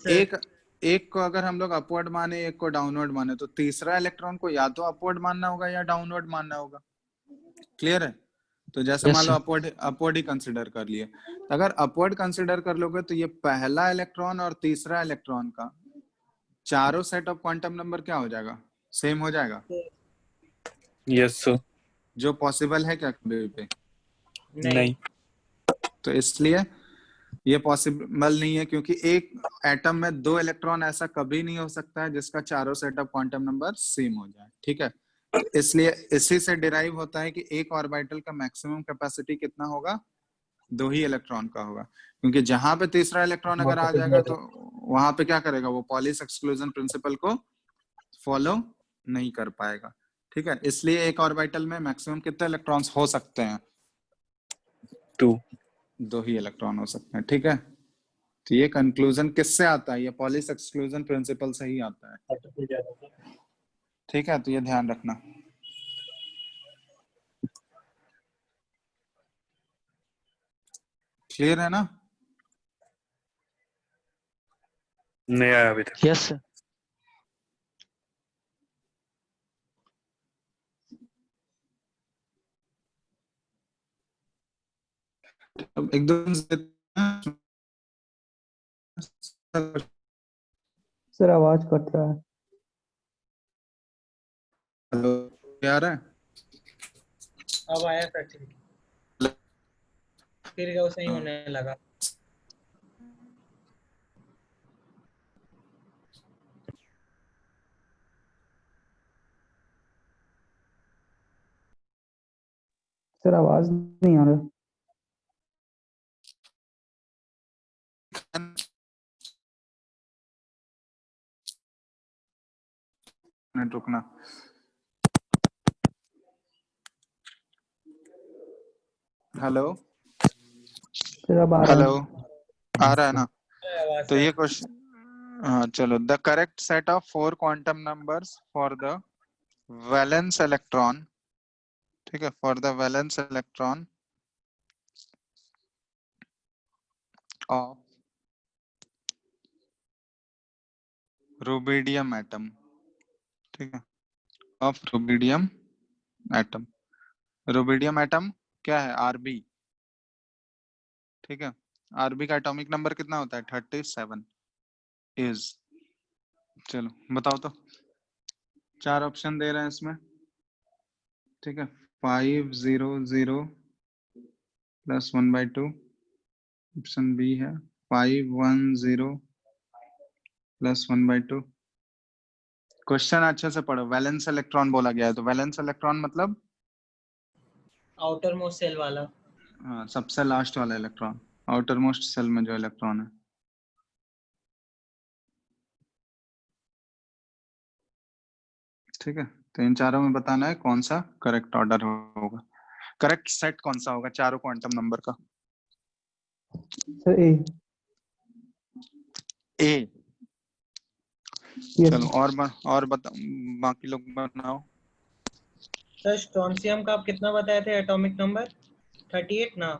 एक को अगर हम लोग अपवर्ड माने, एक को डाउनवर्ड माने, तो तीसरा इलेक्ट्रॉन को या तो अपवर्ड मानना होगा या डाउनवर्ड मानना होगा। क्लियर है? तो जैसे Yes, मान लो sir. अपवर्ड ही कंसिडर कर लिए, तो अगर अपवर्ड कंसिडर कर लोगे तो ये पहला इलेक्ट्रॉन और तीसरा इलेक्ट्रॉन का चारों सेट ऑफ क्वांटम नंबर क्या हो जाएगा, सेम हो जाएगा, यस सर। जो पॉसिबल है क्या कभी पे? नहीं। तो इसलिए ये पॉसिबल नहीं है, क्योंकि एक एटम में दो इलेक्ट्रॉन ऐसा कभी नहीं हो सकता है जिसका चारों set of quantum number same हो जाए। ठीक है, तो इसलिए इसी से डिराइव होता है कि एक ऑर्बिटल का मैक्सिमम कैपेसिटी कितना होगा, दो ही इलेक्ट्रॉन का होगा, क्योंकि जहां पे तीसरा इलेक्ट्रॉन अगर आ जाएगा तो वहां पे क्या करेगा, वो पॉलिस एक्सक्लूजन प्रिंसिपल को फॉलो नहीं कर पाएगा। ठीक है, इसलिए एक ऑर्बिटल में मैक्सिमम कितने इलेक्ट्रॉन्स हो सकते हैं, 2। दो ही इलेक्ट्रॉन हो सकते हैं। ठीक है, तो ये कंक्लूजन किससे आता है, ये पॉलिस एक्सक्लूजन प्रिंसिपल से ही आता है। ठीक है, तो ये ध्यान रखना। क्लियर है ना? नहीं आया अभी तक। Yes, sir. अब एकदम सर आवाज कट रहा है। हेलो, क्या आ रहा है? अब आया सर, ठीक। फिर वो सही होने लगा। सर आवाज नहीं आ रहा। मिनट रुकना। हेलो सर अब आ रहा हेलो, है। आ रहा है ना? आवाज तो सर। ये क्वेश्चन, हाँ चलो, the correct set of 4 quantum numbers for the valence electron, ठीक है, for the valence electron of rubidium atom, ठीक है, of rubidium atom. Rubidium atom क्या है, आरबी, ठीक है, आरबी का एटॉमिक नंबर कितना होता है, 37 इज। चलो बताओ तो, 4 ऑप्शन दे रहे हैं इसमें, ठीक है, 500 प्लस 1/2, ऑप्शन बी है 510 प्लस 1/2। क्वेश्चन अच्छे से पढ़ो, वैलेंस इलेक्ट्रॉन बोला गया है, तो वैलेंस इलेक्ट्रॉन मतलब आउटर मोस्ट सेल वाला। हाँ, सबसे लास्ट वाला इलेक्ट्रॉन, आउटर मोस्ट सेल में जो इलेक्ट्रॉन है। ठीक है, तो इन चारों में बताना है कौन सा करेक्ट ऑर्डर होगा, करेक्ट सेट कौन सा होगा चारों क्वांटम नंबर का। सर ए। ए। यस चलो और बता, बाकी लोग बनाओ। सर स्ट्रोंशियम का आप कितना बताए थे एटॉमिक नंबर? 38 ना?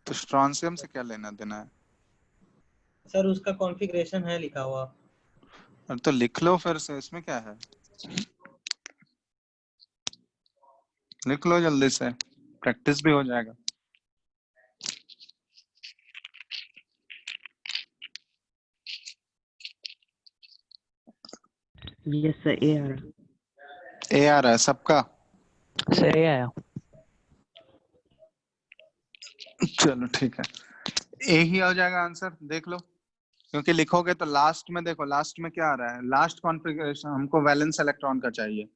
तो स्ट्रॉन्सियम से क्या लेना देना है? सर उसका कॉन्फ़िगरेशन है लिखा हुआ। अब तो लिख लो फिर से, इसमें क्या है, लिख लो जल्दी से, प्रैक्टिस भी हो जाएगा। यस सर ए आ रहा। ए आ रहा है सबका? Sir, ये आया. चलो ठीक है, ए ही हो जाएगा आंसर, देख लो, क्योंकि लिखोगे तो लास्ट में, देखो लास्ट में क्या आ रहा है, लास्ट कॉन्फ़िगरेशन हमको वैलेंस इलेक्ट्रॉन का चाहिए,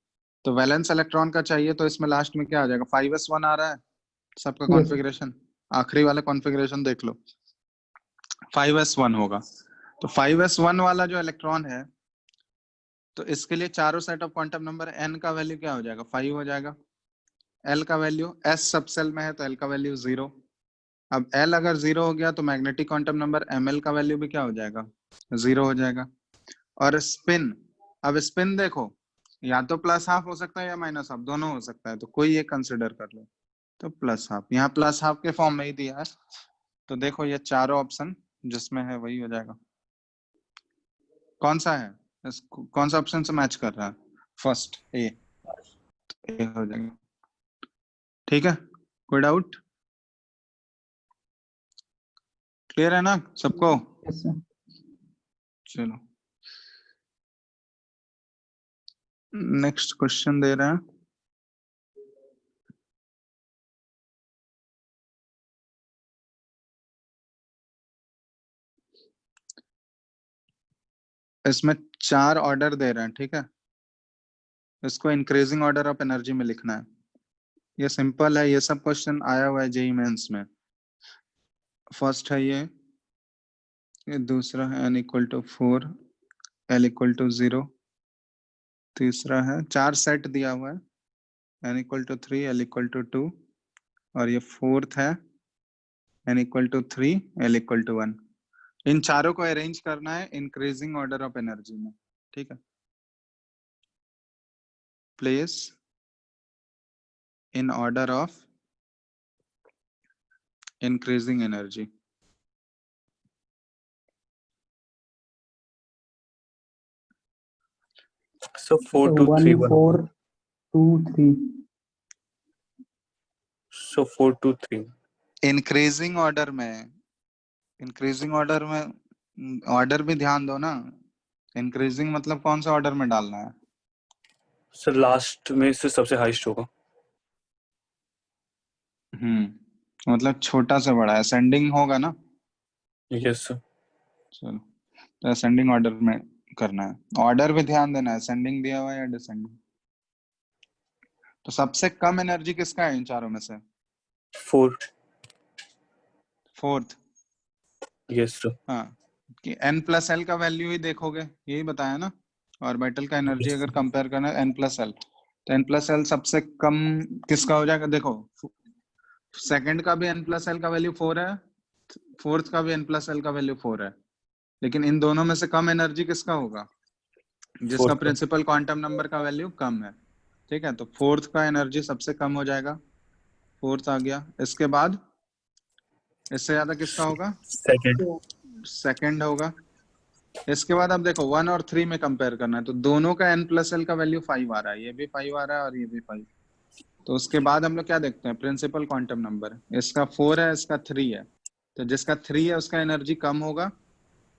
तो वैलेंस इलेक्ट्रॉन का चाहिए, तो इसमें लास्ट में क्या आ जाएगा, 5s1 आ रहा है सबका यस कॉन्फ़िगरेशन, आखिरी वाला कॉन्फ़िगरेशन देख लो, 5s1 होगा। तो 5s1 वाला जो इलेक्ट्रॉन है, तो इसके लिए चारों set of quantum number n का वैल्यू क्या हो जाएगा, 5 हो जाएगा, l का वैल्यू, s सब सेल में है तो l का वैल्यू 0। अब l अगर 0 हो गया तो मैग्नेटिक क्वांटम नंबर ml का वैल्यू भी क्या हो जाएगा, 0 हो जाएगा। और स्पिन, अब स्पिन देखो, या तो प्लस हाफ हो सकता है या माइनस हाफ, दोनों हो सकता है, तो कोई एक कंसिडर कर लो, तो प्लस हाफ, यहाँ प्लस हाफ के फॉर्म में ही दिया है, तो देखो ये चारों ऑप्शन जिसमें है वही हो जाएगा। कौन सा है, कौन सा ऑप्शन से मैच कर रहा है, फर्स्ट ए, ए हो जाएगा। ठीक है, कोई डाउट? क्लियर है ना सबको? Yes sir. चलो नेक्स्ट क्वेश्चन दे रहे हैं। इसमें 4 ऑर्डर दे रहे हैं, ठीक है, इसको इंक्रीजिंग ऑर्डर ऑफ एनर्जी में लिखना है। ये सिंपल है, ये सब क्वेश्चन आया हुआ है जेईई मेंस में। फर्स्ट है ये दूसरा है n equal to 4, l equal to 0, तीसरा है 4 सेट दिया हुआ है n equal to 3, l equal to 2, और ये फोर्थ है n equal to 3, l equal to 1। इन चारों को अरेंज करना है इंक्रीजिंग ऑर्डर ऑफ एनर्जी में, ठीक है। Place in order of increasing energy. So 4 2 1 3 1. 4 2 3 So 4 2 3. Increasing order में, इंक्रीजिंग ऑर्डर में ऑर्डर भी ध्यान दो ना। इंक्रीजिंग मतलब कौन सा ऑर्डर में डालना है? सर लास्ट में से सबसे हाईएस्ट होगा। मतलब छोटा से बड़ा असेंडिंग होगा ना। Yes sir. चलो तो असेंडिंग ऑर्डर में करना है। ऑर्डर भी ध्यान देना है, असेंडिंग दिया हुआ है या डिसेंडिंग। तो सबसे कम एनर्जी किसका है इन चारों में से? 4. फोर्थ। Yes sir. हाँ, कि n प्लस एल का वैल्यू ही देखोगे, यही बताया ना। ऑर्बिटल का एनर्जी Yes, अगर sir. कंपेयर करना है n प्लस एल, तो n प्लस एल सबसे कम किसका हो जाएगा? देखो सेकंड का भी n प्लस एल का वैल्यू 4 है, फोर्थ का भी n प्लस एल का वैल्यू 4 है, लेकिन इन दोनों में से कम एनर्जी किसका होगा? जिसका Fourth का। प्रिंसिपल क्वांटम नंबर का वैल्यू कम है, ठीक है। तो फोर्थ का एनर्जी सबसे कम हो जाएगा, फोर्थ आ गया। इसके बाद इससे ज्यादा किसका होगा? सेकंड। सेकंड होगा। इसके बाद अब देखो 1 और 3 में कंपेयर करना है, तो दोनों का n प्लस एल का वैल्यू 5 आ रहा है, ये भी 5 आ रहा है और ये भी 5। तो उसके बाद हम लोग क्या देखते हैं? Principal quantum number. इसका 4 है, इसका 3 है, तो जिसका 3 है उसका एनर्जी कम होगा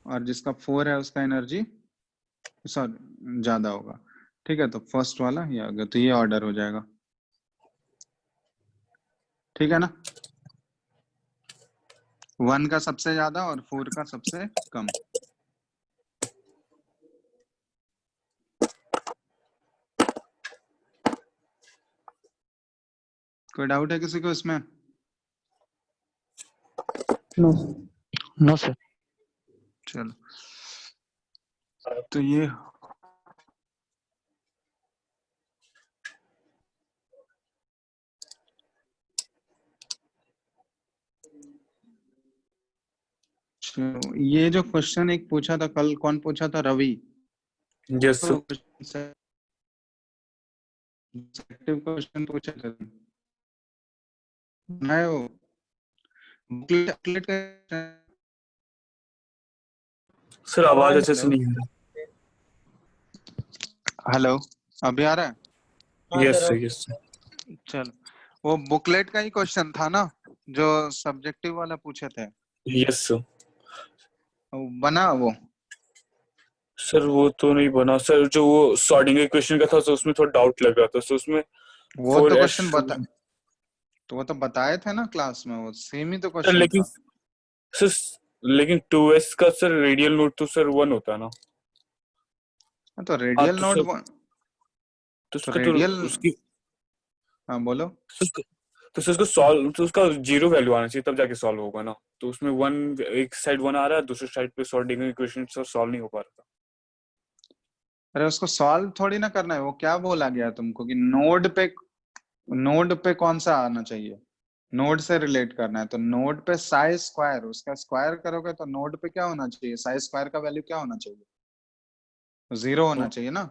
और जिसका 4 है उसका एनर्जी सॉरी ज्यादा होगा, ठीक है। तो फर्स्ट वाला ये आ गया, तो ये ऑर्डर हो जाएगा, ठीक है ना। 1 का सबसे ज्यादा और 4 का सबसे कम। कोई डाउट है किसी को इसमें? No no sir. चलो तो ये ये जो क्वेश्चन एक पूछा था कल, कौन पूछा था? रवि। Yes sir. क्वेश्चन पूछे थे मैं वो बुकलेट का। सर आवाज अच्छे से नहीं आ रहा। हेलो, अभी आ रहा है? हाँ यस सर सर। अब यस सर। चलो, वो बुकलेट का ही क्वेश्चन था ना जो सब्जेक्टिव वाला पूछे थे, यस सर। बना वो? सर वो तो नहीं बना सर, जो वो सॉर्टिंग इक्वेशन का था तो उसमें थोड़ा डाउट लग रहा था, तो उसमें वो तो 4s। क्वेश्चन बता, तो वो तो बताए थे ना क्लास में, वो सेम ही तो सर क्वेश्चन लेकिन था। सर लेकिन 2s का सर रेडियल नोट तो सर 1 होता है ना। तो हाँ रेडियल तो नोट सर, तो तो उसका तो रेडियल, उसकी हाँ बोलो। तो उसको सॉल्व, तो उसका 0 वैल्यू आना चाहिए तब जाके सॉल्व होगा ना। तो उसमें 1, एक साइड 1 आ रहा है, दूसरी साइड पे सॉर्टिंग इक्वेशन सॉल्व नहीं हो पा रहा था। अरे उसको सॉल्व थोड़ी ना करना है, वो क्या बोला गया तुमको कि नोड पे कौन सा आना चाहिए? नोड से रिलेट करना है, तो नोड पे साई स्क्वायर, उसका स्क्वायर करोगे तो नोड पे क्या होना चाहिए? साई स्क्वायर का वैल्यू क्या होना चाहिए? 0 होना चाहिए ना।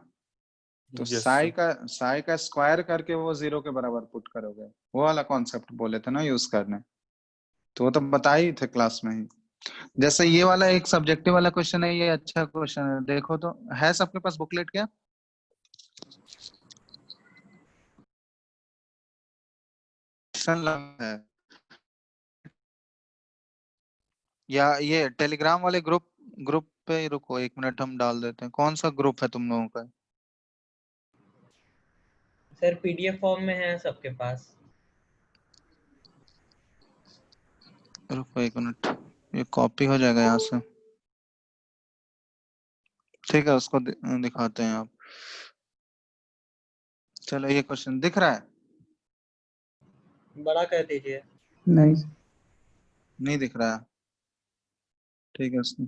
तो यस साई सर। का स्क्वायर करके वो 0 के बराबर पुट करोगे, वो वाला कॉन्सेप्ट बोले थे ना यूज करने। तो वो तो बताए ही थे क्लास में ही। जैसे ये वाला एक सब्जेक्टिव वाला क्वेश्चन है, ये अच्छा क्वेश्चन है, देखो तो है सबके पास बुकलेट क्या? क्वेश्चन लंबा है। या ये टेलीग्राम वाले ग्रुप पे ही रुको, 1 मिनट हम डाल देते हैं। कौन सा ग्रुप है तुम लोगों का? सर पीडीएफ फॉर्म में है सबके पास। रुको 1 मिनट, ये कॉपी हो जाएगा यहाँ से। ठीक है, उसको दिखाते हैं आप। चलो ये क्वेश्चन दिख रहा है? बड़ा कर दीजिए। नहीं नहीं दिख रहा है? ठीक है, उसको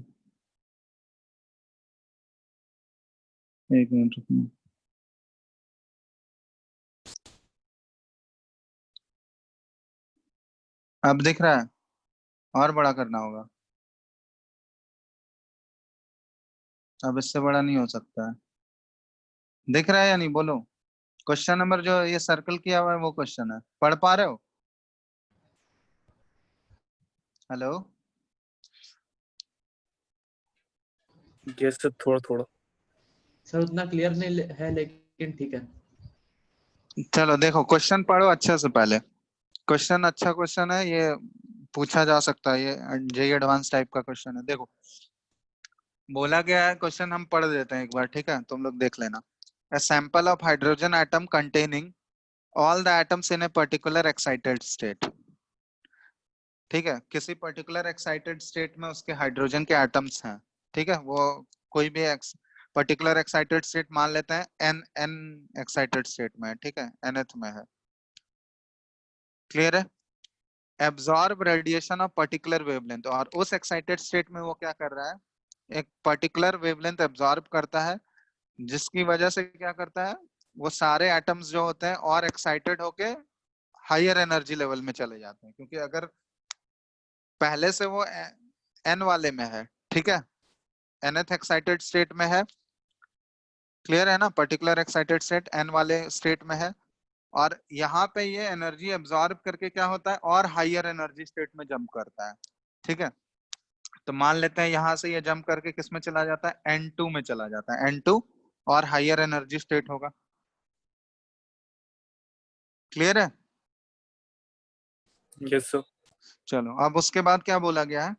1 मिनट रुकना। अब दिख रहा है? और बड़ा करना होगा। अब इससे बड़ा नहीं हो सकता है। दिख रहा है या नहीं बोलो? क्वेश्चन नंबर जो ये सर्कल किया हुआ है वो क्वेश्चन है, पढ़ पा रहे हो? हेलो? यस सर, थोड़ा थोड़ा। सर उतना क्लियर नहीं है लेकिन ठीक है। चलो देखो, क्वेश्चन पढ़ो अच्छे से पहले। क्वेश्चन अच्छा क्वेश्चन है, ये पूछा जा सकता है, ये जेई एडवांस टाइप का क्वेश्चन है। देखो बोला गया है, क्वेश्चन हम पढ़ देते हैं एक बार, ठीक है? तुम लोग देख लेना। A sample of hydrogen atom containing all the atoms in a particular excited state। ठीक है, किसी पर्टिकुलर एक्साइटेड स्टेट में उसके हाइड्रोजन के एटम्स हैं। ठीक है, वो कोई भी पर्टिकुलर एक्साइटेड स्टेट मान लेते हैं, एन एन एक्साइटेड स्टेट में है, ठीक है, nth में है। क्लियर है? Absorb radiation of particular wavelength, और उस एक्साइटेड स्टेट में वो क्या कर रहा है, एक पर्टिकुलर वेवलेंथ एब्जॉर्ब करता है, जिसकी वजह से क्या करता है, वो सारे एटम्स जो होते हैं और एक्साइटेड होके हायर एनर्जी लेवल में चले जाते हैं। क्योंकि अगर पहले से वो एन वाले में है, ठीक है, nth एक्साइटेड स्टेट में है, क्लियर है ना? पर्टिकुलर एक्साइटेड स्टेट एन वाले स्टेट में है, और यहाँ पे ये एनर्जी एब्जॉर्ब करके क्या होता है, और हायर एनर्जी स्टेट में जंप करता है। ठीक है, तो मान लेते हैं यहाँ से ये जंप करके किस में चला जाता है, N2 में चला जाता है। N2 और हायर एनर्जी स्टेट होगा। क्लियर है? Yes sir. चलो अब उसके बाद क्या बोला गया है,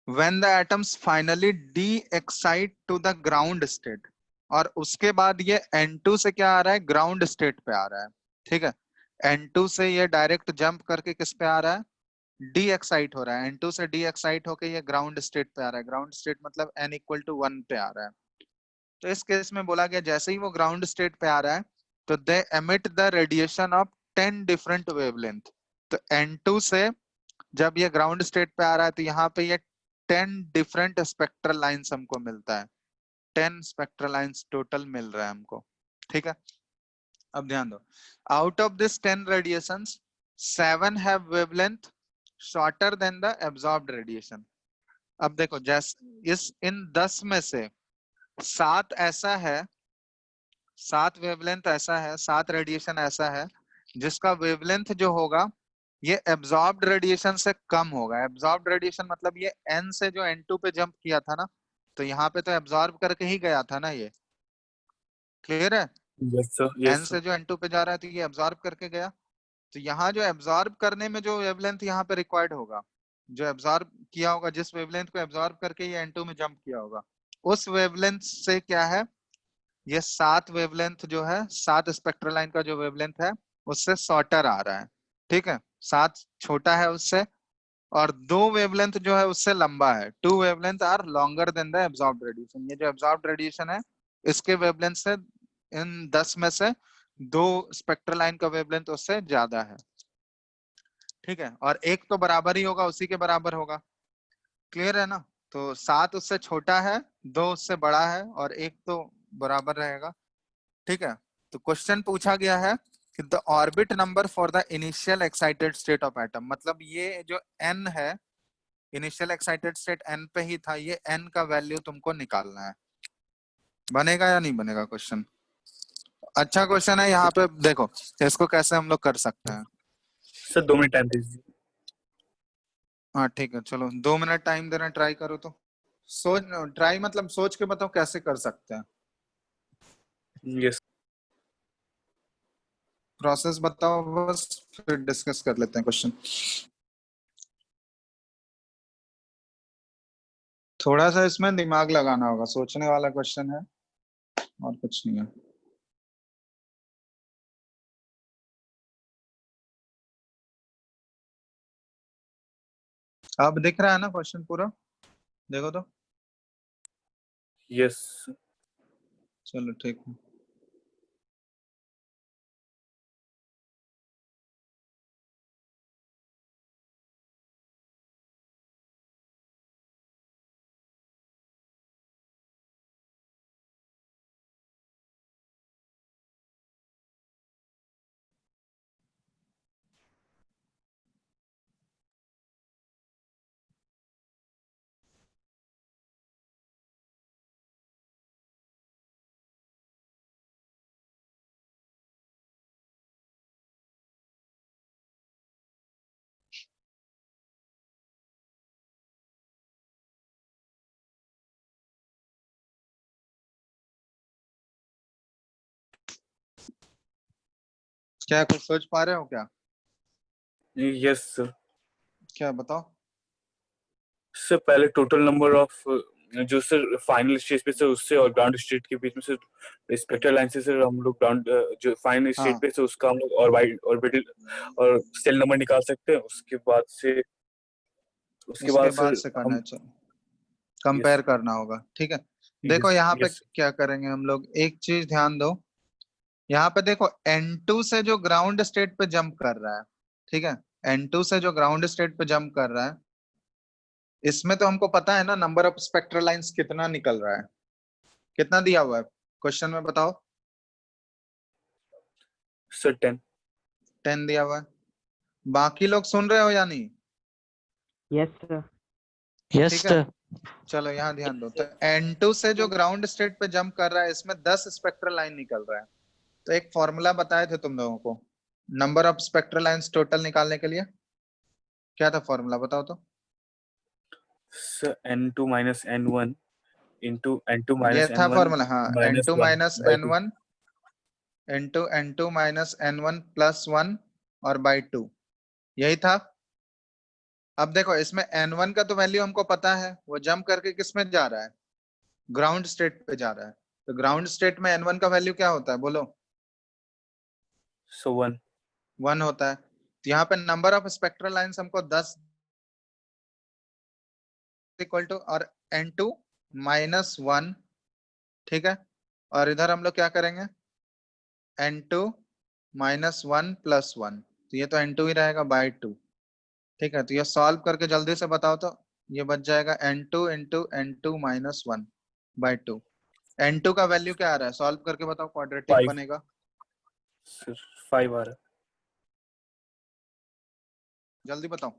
when the atoms finally de-excite to the ground state, और उसके बाद ये N2 से क्या आ रहा है, ग्राउंड स्टेट पे आ रहा है। ठीक है, N2 से ये डायरेक्ट जंप करके किस पे आ रहा है, डी एक्साइट हो रहा है। N2 से डी एक्साइट होके ये ग्राउंड स्टेट पे आ रहा है। ग्राउंड स्टेट मतलब n=1 पे आ रहा है। तो इस केस में बोला गया जैसे ही वो ग्राउंड स्टेट पे आ रहा है तो दे emit the radiation of 10 different wavelength. तो N2 से जब ये ग्राउंड स्टेट पे आ रहा है तो यहाँ पे ये 10 डिफरेंट स्पेक्ट्रल लाइंस हमको मिलता है। 10 स्पेक्ट्रल लाइंस टोटल मिल रहा है हमको। ठीक है, अब ध्यान दो, out of this 10 radiations 7 have wavelength shorter than the absorbed radiation. अब देखो जैसे इन 10 में से 7 ऐसा है, 7 वेवलेंथ ऐसा है, 7 रेडिएशन ऐसा है जिसका वेवलेंथ जो होगा ये एब्जॉर्ब्ड रेडिएशन से कम होगा। एब्जॉर्ब्ड रेडिएशन मतलब ये n से जो N2 पे जंप किया था ना, तो यहाँ पे तो एब्जॉर्ब करके ही गया था ना ये। क्लियर है? Yes sir. n यस से सर। जो N2 पे जा रहा है तो ये एब्जॉर्ब करके गया। तो यहाँ जो एब्जॉर्ब करने में जो वेवलेंथ यहाँ पे रिक्वायर्ड होगा, जो एब्जॉर्ब किया होगा, जिस वेवलेंथ को एब्जॉर्ब करके ये N2 में जंप किया होगा, उस वेवलेंथ से क्या है, ये 7 वेवलेंथ जो है, 7 स्पेक्ट्रल लाइन का जो वेवलेंथ है उससे शॉर्टर आ रहा है। ठीक है, 7 छोटा है उससे, और 2 वेवलेंथ जो है उससे लंबा है। 2 wavelength are longer than the absorbed radiation. ये जो एब्जॉर्ब्ड रेडिएशन है इसके वेवलेंथ से इन 10 में से 2 स्पेक्ट्रल लाइन का वेवलेंथ उससे ज्यादा है। ठीक है, और एक तो बराबर ही होगा, उसी के बराबर होगा। क्लियर है ना? तो 7 उससे छोटा है, 2 उससे बड़ा है, और एक तो बराबर रहेगा। ठीक है, तो क्वेश्चन पूछा गया है कि the orbit number for the initial excited state of atom, मतलब ये जो n है, इनिशियल एक्साइटेड स्टेट n पे ही था, ये n का वैल्यू तुमको निकालना है। बनेगा या नहीं बनेगा क्वेश्चन? अच्छा क्वेश्चन है। यहाँ पे देखो इसको कैसे हम लोग कर सकते हैं। सर 2 मिनट टाइम दीजिए। हाँ ठीक है, चलो 2 मिनट टाइम देना ट्राई करो। तो सोच, ट्राई मतलब सोच के बताओ कैसे कर सकते हैं। यस। प्रोसेस बताओ बस, फिर डिस्कस कर लेते हैं क्वेश्चन। थोड़ा सा इसमें दिमाग लगाना होगा, सोचने वाला क्वेश्चन है और कुछ नहीं है। अब दिख रहा है ना क्वेश्चन पूरा? देखो तो। यस। चलो ठीक है। क्या कुछ सोच पा रहे हो क्या? Yes sir. क्या बताओ। सर पहले टोटल नंबर ऑफ जो सर फाइनल स्टेज पे सर उससे और ग्राउंड स्टेट के बीच में सर स्पेक्ट्रल लाइन से सर हम लोग ग्राउंड जो फाइनल स्टेट हाँ, पे सर उसका हम लोग ऑर्बिटल और सेल नंबर निकाल सकते हैं। उसके बाद उसके बाद सर से करना हम है, चलो कंपेयर करना होगा। ठीक है, देखो यहाँ पे यस क्या करेंगे हम लोग, एक चीज ध्यान दो। यहाँ पे देखो N2 से जो ग्राउंड स्टेट पे जंप कर रहा है, ठीक है, N2 से जो ग्राउंड स्टेट पे जंप कर रहा है, इसमें तो हमको पता है ना नंबर ऑफ स्पेक्ट्रल लाइंस कितना निकल रहा है, कितना दिया हुआ है क्वेश्चन में बताओ। सर 10। 10 दिया हुआ है। बाकी लोग सुन रहे हो या नहीं? Yes, sir. यस ठीक है, सर। चलो यहाँ ध्यान दो। तो N2 से जो ग्राउंड स्टेट पे जंप कर रहा है, इसमें 10 स्पेक्ट्रल लाइन निकल रहा है। तो एक फॉर्मूला बताए थे तुम लोगों को number of spectral lines total निकालने के लिए। क्या था फॉर्मूला बताओ तो? Sir N2 minus N1 into N2 ये माइनस था N1 फॉर्मूला, हाँ, minus N2 1 minus by 2। N1 into N2 minus N1 plus 1 और बाई 2, यही था। अब देखो इसमें N1 का तो वैल्यू हमको पता है, वो जंप करके किस में जा रहा है, ग्राउंड स्टेट पे जा रहा है। तो ग्राउंड स्टेट में N1 का वैल्यू क्या होता है बोलो? सो 1। 1 होता है। तो यहाँ पे नंबर ऑफ स्पेक्ट्रल लाइंस हमको 10 इक्वल टू और N2 माइनस 1, ठीक है, और इधर हम लोग क्या करेंगे, N2 माइनस 1 प्लस 1, तो ये तो N2 ही रहेगा बाई 2। ठीक है, तो ये सॉल्व करके जल्दी से बताओ तो। ये बच जाएगा N2 into N2 minus 1 by 2। N2 का वैल्यू क्या आ रहा है, सॉल्व करके बताओ, क्वाड्रेटिक 5 बनेगा। सर 5 आ रहा है। जल्दी बताओ।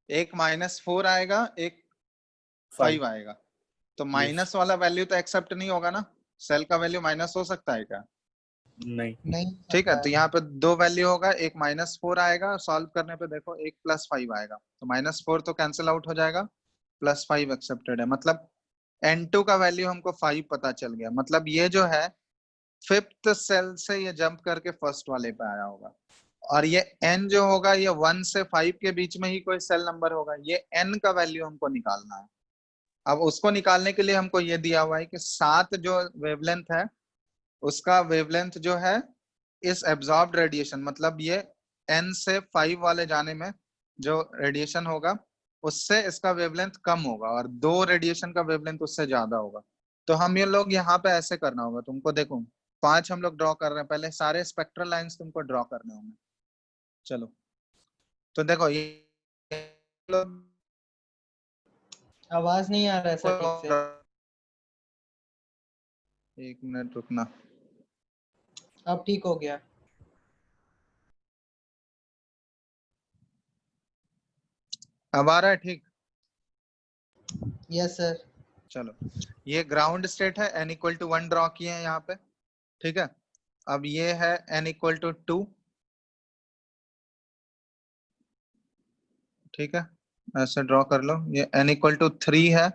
एक -4 आएगा, एक 5 5 आएगा। तो यस माइनस वाला वैल्यू तो एक्सेप्ट नहीं होगा ना, सेल का वैल्यू माइनस हो सकता है क्या? नहीं। नहीं ठीक है, सकता तो है। यहाँ पे दो वैल्यू होगा, एक -4 आएगा, सॉल्व करने पे देखो एक +5 आएगा। तो -4 तो कैंसिल आउट हो जाएगा, +5 एक्सेप्टेड है। मतलब N2 का वैल्यू हमको 5 पता चल गया। मतलब ये जो है 5th सेल से ये जंप करके फर्स्ट वाले पे आया होगा। और ये N जो होगा ये 1 से 5 के बीच में ही कोई सेल नंबर होगा। ये N का वैल्यू हमको निकालना है। अब उसको निकालने के लिए हमको ये दिया हुआ है कि 7 जो वेवलेंथ है, उसका वेवलेंथ जो है इस एब्जॉर्ब्ड रेडिएशन, मतलब ये N से 5 वाले जाने में जो रेडिएशन होगा उससे इसका वेवलेंथ कम होगा, और दो रेडिएशन का वेवलेंथ उससे ज्यादा होगा। तो हम ये लोग यहाँ पे ऐसे करना होगा तुमको। देखो 5 हम लोग ड्रॉ कर रहे हैं, पहले सारे स्पेक्ट्रल लाइंस तुमको ड्रॉ करने होंगे। चलो तो देखो ये आवाज नहीं आ रहा है सर ठीक से। एक मिनट रुकना। अब ठीक हो गया। अब आ रहा है ठीक? Yes sir. चलो, ये ग्राउंड स्टेट है, n इक्वल टू 1 ड्रॉ किए हैं यहाँ पे। ठीक है, अब ये है n इक्वल टू 2। ठीक है, ऐसे ड्रॉ कर लो। ये n इक्वल टू 3 है,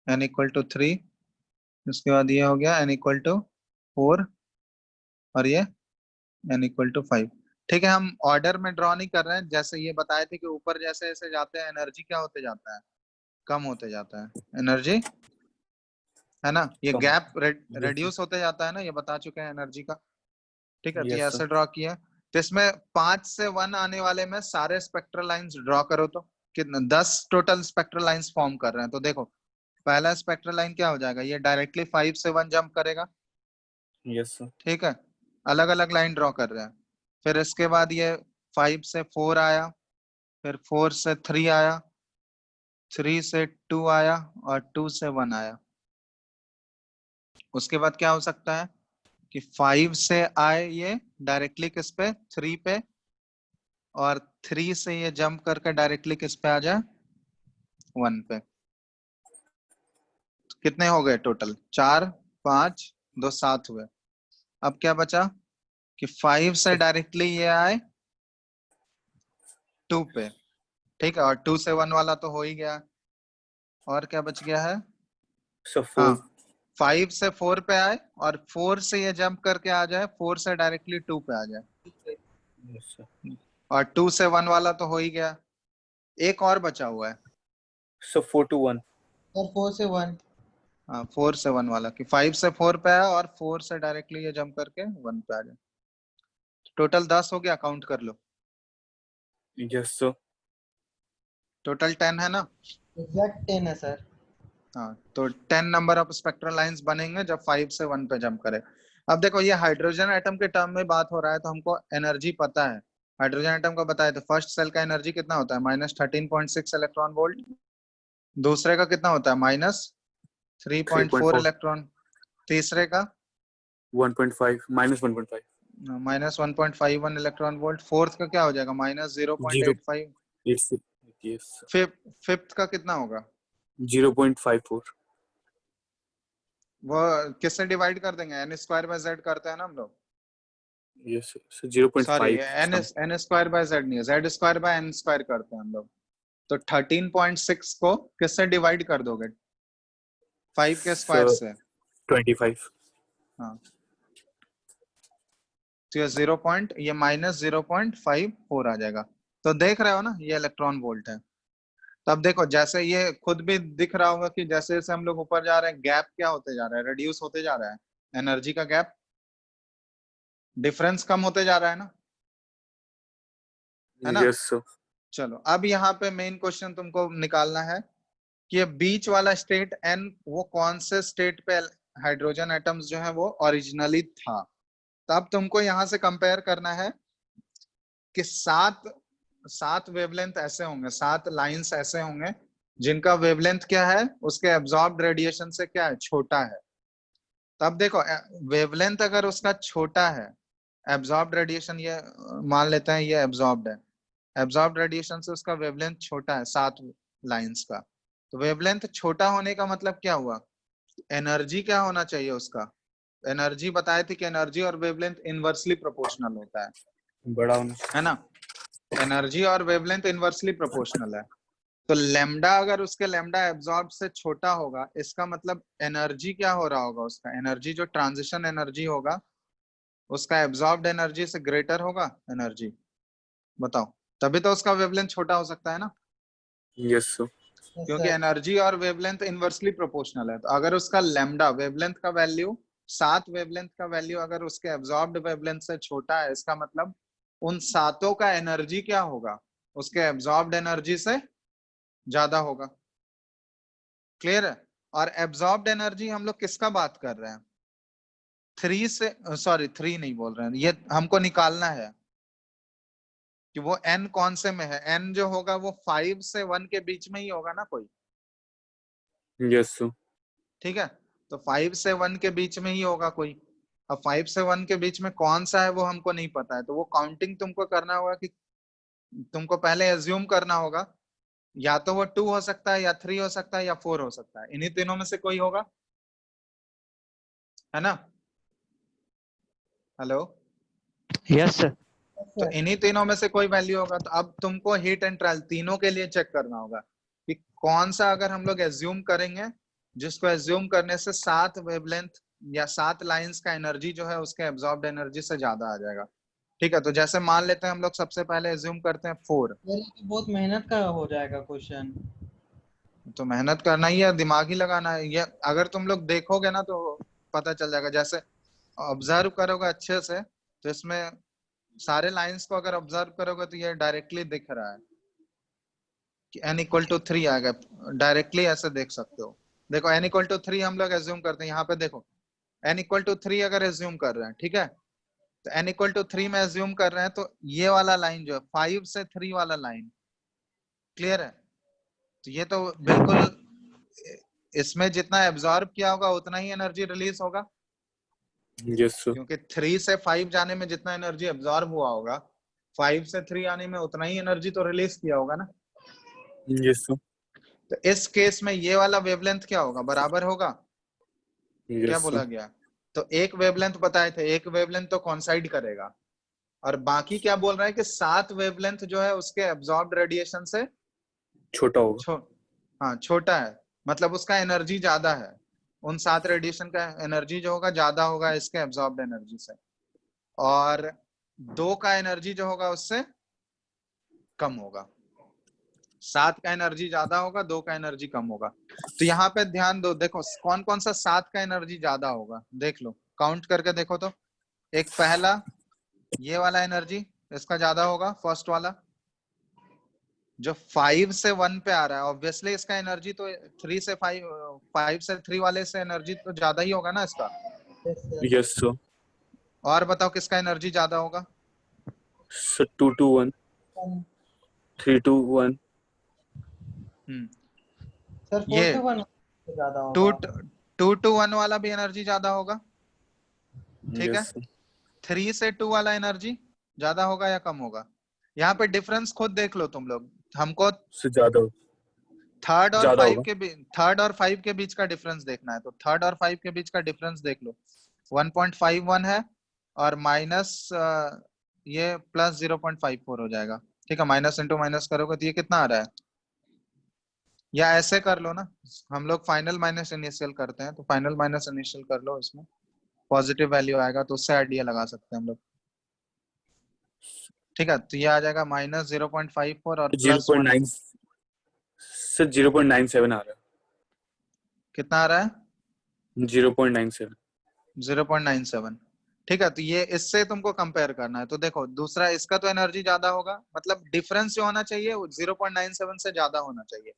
n इक्वल टू 3। उसके बाद ये हो गया n इक्वल टू 4 और ये n इक्वल टू 5। ठीक है, हम ऑर्डर में ड्रॉ नहीं कर रहे हैं, जैसे ये बताए थे कि ऊपर जैसे जैसे जाते हैं एनर्जी क्या होते जाता है, कम होते जाता है एनर्जी, है ना। ये कम। गैप Yes, रेड्यूस होते जाता है ना, ये बता चुके हैं एनर्जी का। ठीक है, तो ये Yes, ऐसे ड्रॉ किया। तो इसमें 5 से 1 आने वाले में सारे स्पेक्ट्रल लाइंस ड्रॉ करो तो कितना, 10 टोटल स्पेक्ट्रल लाइंस फॉर्म कर रहे हैं। तो देखो पहला स्पेक्ट्रल लाइन क्या हो जाएगा, ये डायरेक्टली 5 से 1 जंप करेगा। yes, sir. ठीक है, अलग अलग लाइन ड्रॉ कर रहे हैं। फिर इसके बाद ये 5 से 4 आया, फिर 4 से 3 आया, 3 से 2 आया और 2 से 1 आया। उसके बाद क्या हो सकता है कि 5 से आए ये डायरेक्टली किस पे, 3 पे, और 3 से ये जंप करके डायरेक्टली किस पे आ जाए, 1 पे। तो कितने हो गए टोटल, 4 5 2 7 हुए। अब क्या बचा कि 5 से डायरेक्टली ये आए 2 पे। ठीक है, और 2 से 1 वाला तो हो ही गया। और क्या बच गया है, So 4. हाँ 5 से 4 पे आए और 4 से ये जंप करके आ जाए, 4 से डायरेक्टली 2 पे आ जाए, Yes, sir. और 2 से 1 वाला तो हो ही गया। एक और बचा हुआ है, So 4 to 1. और 4 से 1। हाँ 4 से 1 वाला, कि 5 से 4 पे आया और 4 से डायरेक्टली ये जंप करके 1 पे आ जाए। टोटल 10 हो गया, काउंट कर लो। Yes, sir. टोटल 10 है ना। एग्जैक्ट 10 है सर। हाँ, तो 10 नंबर ऑफ स्पेक्ट्रल लाइंस बनेंगे जब 5 से 1 पे जंप करे। अब देखो ये हाइड्रोजन एटम के टर्म में बात हो रहा है, तो हमको एनर्जी पता है। हाइड्रोजन एटम का बताया, तो फर्स्ट सेल का एनर्जी कितना होता है, -13.6 इलेक्ट्रॉन वोल्ट। दूसरे का कितना होता है, -3.4 3.4. इलेक्ट्रॉन। तीसरे का 1.5 minus 1.5. -1.51 electron volt. फोर्थ का क्या हो जाएगा, -0.85। Yes, sir. Yes, sir. Fifth का कितना होगा, 0.54. वो किससे डिवाइड कर देंगे, n²/z करते हैं ना हम लोग। Yes, sir. So 0.5. Sorry, n²/z नहीं है, z²/n² करते हैं हम लोग। तो 13.6 को किससे डिवाइड कर दोगे, 5 के स्क्वायर So से। 25. हाँ, तो ये ये -0.54 आ जाएगा। तो देख रहे हो ना, ये इलेक्ट्रॉन वोल्ट है। तब देखो जैसे ये खुद भी दिख रहा होगा कि जैसे जैसे हम लोग ऊपर जा रहे हैं, गैप क्या होते जा रहा है, रिड्यूस होते जा रहा है, एनर्जी का गैप, डिफरेंस कम होते जा रहा है ना, है ना। Yes, sir. चलो अब यहाँ पे मेन क्वेश्चन तुमको निकालना है कि ये बीच वाला स्टेट n, वो कौन से स्टेट पे हाइड्रोजन एटम्स जो है वो ओरिजिनली था। तब तुमको यहाँ से कंपेयर करना है कि 7 वेवलेंथ ऐसे होंगे, 7 लाइंस ऐसे होंगे जिनका वेवलेंथ क्या है, उसके एब्जॉर्ब्ड रेडिएशन से क्या है, छोटा है। तब देखो वेवलेंथ अगर उसका छोटा है, एब्जॉर्ब्ड रेडिएशन ये मान लेते हैं ये एब्जॉर्ब्ड है, एब्जॉर्ब्ड रेडिएशन से उसका वेवलेंथ छोटा है 7 लाइंस का। तो वेवलेंथ छोटा होने का मतलब क्या हुआ, एनर्जी क्या होना चाहिए उसका, एनर्जी बताए थे कि एनर्जी और वेवलेंथ इनवर्सली प्रोपोर्शनल होता है बड़ा होना है ना। एनर्जी और वेवलेंथ इनवर्सली प्रोपोर्शनल है। तो लेमडा अगर उसके लेमडा एब्जॉर्ब से छोटा होगा, इसका मतलब एनर्जी क्या हो रहा होगा, उसका एनर्जी जो ट्रांजिशन एनर्जी होगा उसका एब्जॉर्ब्ड एनर्जी से ग्रेटर होगा एनर्जी। बताओ, तभी तो उसका वेवलेंथ छोटा हो सकता है ना, Yes, sir. क्योंकि एनर्जी और वेवलेंथ इनवर्सली प्रोपोर्शनल है। तो अगर उसका लेमडा वेवलेंथ का वैल्यू 7 वेवलेंथ का वैल्यू अगर उसके एब्जॉर्ब्ड वेवलेंथ से छोटा है, इसका मतलब उन 7 का एनर्जी क्या होगा, उसके एब्जॉर्ब्ड एनर्जी से ज्यादा होगा। क्लियर है। और एब्जॉर्ब्ड एनर्जी हम लोग किसका बात कर रहे हैं, 3 से, सॉरी 3 नहीं बोल रहे हैं, ये हमको निकालना है कि वो n कौन से में है। n जो होगा वो 5 से 1 के बीच में ही होगा ना कोई। Yes, sir. ठीक है, तो 5 से 1 के बीच में ही होगा कोई। अब 5 से 1 के बीच में कौन सा है वो हमको नहीं पता है, तो वो काउंटिंग तुमको करना होगा कि तुमको पहले एज्यूम करना होगा, या तो वो 2 हो सकता है, या 3 हो सकता है, या 4 हो सकता है, इन्हीं तीनों में से कोई होगा, है ना। Hello, yes sir. तो इन्हीं तीनों में से कोई वैल्यू होगा। तो अब तुमको हीट एंड ट्रायल तीनों के लिए चेक करना होगा कि कौन सा अगर हम लोग एज्यूम करेंगे, जिसको एज्यूम करने से 7 वेवलेंथ या 7 लाइंस का एनर्जी जो है उसके एब्जॉर्ब्ड एनर्जी से ज्यादा आ जाएगा। ठीक है, तो जैसे मान लेते हैं हम लोग सबसे पहले एज्यूम करते हैं 4। ये बहुत मेहनत का हो जाएगा क्वेश्चन। तो मेहनत करना ही है, दिमाग ही लगाना है। ये अगर तुम लोग देखोगे ना तो पता चल जाएगा, जैसे ऑब्जर्व करोगे अच्छे से तो इसमें सारे लाइंस को अगर ऑब्जर्व करोगे तो ये डायरेक्टली दिख रहा है कि n=3 आएगा, डायरेक्टली ऐसे देख सकते हो। देखो n=3 हम लोग एज्यूम करते हैं, यहाँ पे देखो n=3 अगर एज्यूम कर रहे हैं, ठीक है, तो n=3 में एज्यूम कर रहे हैं, तो ये वाला लाइन जो है 5 से 3 वाला लाइन, क्लियर है? तो ये तो बिल्कुल इसमें जितना एब्जॉर्ब किया होगा उतना ही एनर्जी रिलीज होगा, यस सर। क्योंकि 3 से 5 जाने में जितना एनर्जी एब्जॉर्ब हुआ होगा 5 से 3 आने में उतना ही एनर्जी तो रिलीज किया होगा ना। Yes sir. तो इस केस में ये वाला वेवलेंथ क्या होगा, बराबर होगा। क्या यस बोला सर। गया? तो एक वेवलेंथ बताए थे, एक वेवलेंथ तो कॉन्साइड करेगा, और बाकी क्या बोल रहा है कि 7 वेवलेंथ जो है उसके एब्जॉर्ब्ड रेडिएशन से छोटा होगा। हाँ छोटा है, मतलब उसका एनर्जी ज्यादा है, उन 7 रेडिएशन का एनर्जी जो होगा ज्यादा होगा इसके एब्जॉर्ब्ड एनर्जी से, और 2 का एनर्जी जो होगा उससे कम होगा। 7 का एनर्जी ज्यादा होगा, 2 का एनर्जी कम होगा। तो यहाँ पे ध्यान दो, देखो कौन कौन सा 7 का एनर्जी ज्यादा होगा, देख लो, काउंट करके देखो तो। एक पहला ये वाला एनर्जी इसका ज्यादा होगा, फर्स्ट वाला जो 5 से 1 पे आ रहा है, ऑब्वियसली इसका एनर्जी तो 3 से 5 से 3 वाले से एनर्जी तो ज्यादा ही होगा ना इसका। Yes sir. और बताओ किसका एनर्जी ज्यादा होगा? Sir 2 to 1, 3 to 1। सर 4 ये to 1 ज्यादा 2 होगा। 2 to 1 वाला भी एनर्जी ज्यादा होगा, ठीक है। Yes sir. 3 से 2 वाला एनर्जी ज्यादा होगा या कम होगा? यहाँ पे डिफरेंस खुद देख लो तुम लोग, हमको सर ज्यादा होगा। थर्ड और ज्यादा 5 होगा। के थर्ड और 5 के बीच का डिफरेंस देखना है, तो थर्ड और 5 के बीच का डिफरेंस देख लो, 1.51 है, और माइनस ये प्लस 0.54 हो जाएगा, ठीक है। माइनस इंटू माइनस करोगे तो ये कितना आ रहा है, या ऐसे कर लो ना, हम लोग फाइनल माइनस इनिशियल करते हैं, तो फाइनल माइनस इनिशियल कर लो, इसमें पॉजिटिव वैल्यू आएगा तो उससे आइडिया लगा सकते हैं हम लोग, ठीक है। तो ये आ जाएगा माइनस 0.54 और प्लस 0.9 सर 0.97 आ रहा कितना आ रहा है? है। 0.97। 0.97, ठीक है। तो ये इससे तुमको कंपेयर करना है, तो देखो दूसरा इसका तो एनर्जी ज्यादा होगा, मतलब डिफरेंस जो होना चाहिए वो 0.97 से ज्यादा होना चाहिए।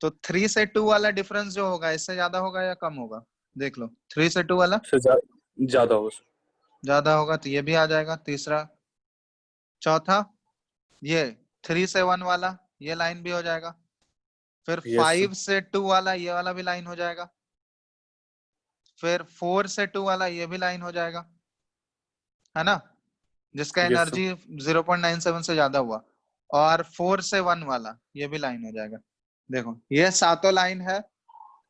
तो 3 से 2 वाला डिफरेंस जो होगा इससे ज्यादा होगा या कम होगा, देख लो। 3 से 2 वाला सर ज्यादा होगा सर। ज्यादा होगा, तो ये भी आ जाएगा तीसरा। चौथा ये 3 से 1 वाला, ये लाइन भी हो जाएगा। फिर Yes, 5 से 2 वाला, ये वाला भी लाइन हो जाएगा। फिर 4 से 2 वाला, ये भी लाइन हो जाएगा, है ना, जिसका Yes, एनर्जी 0.97 से ज्यादा हुआ। और 4 से 1 वाला, ये भी लाइन हो जाएगा। देखो ये सातों लाइन है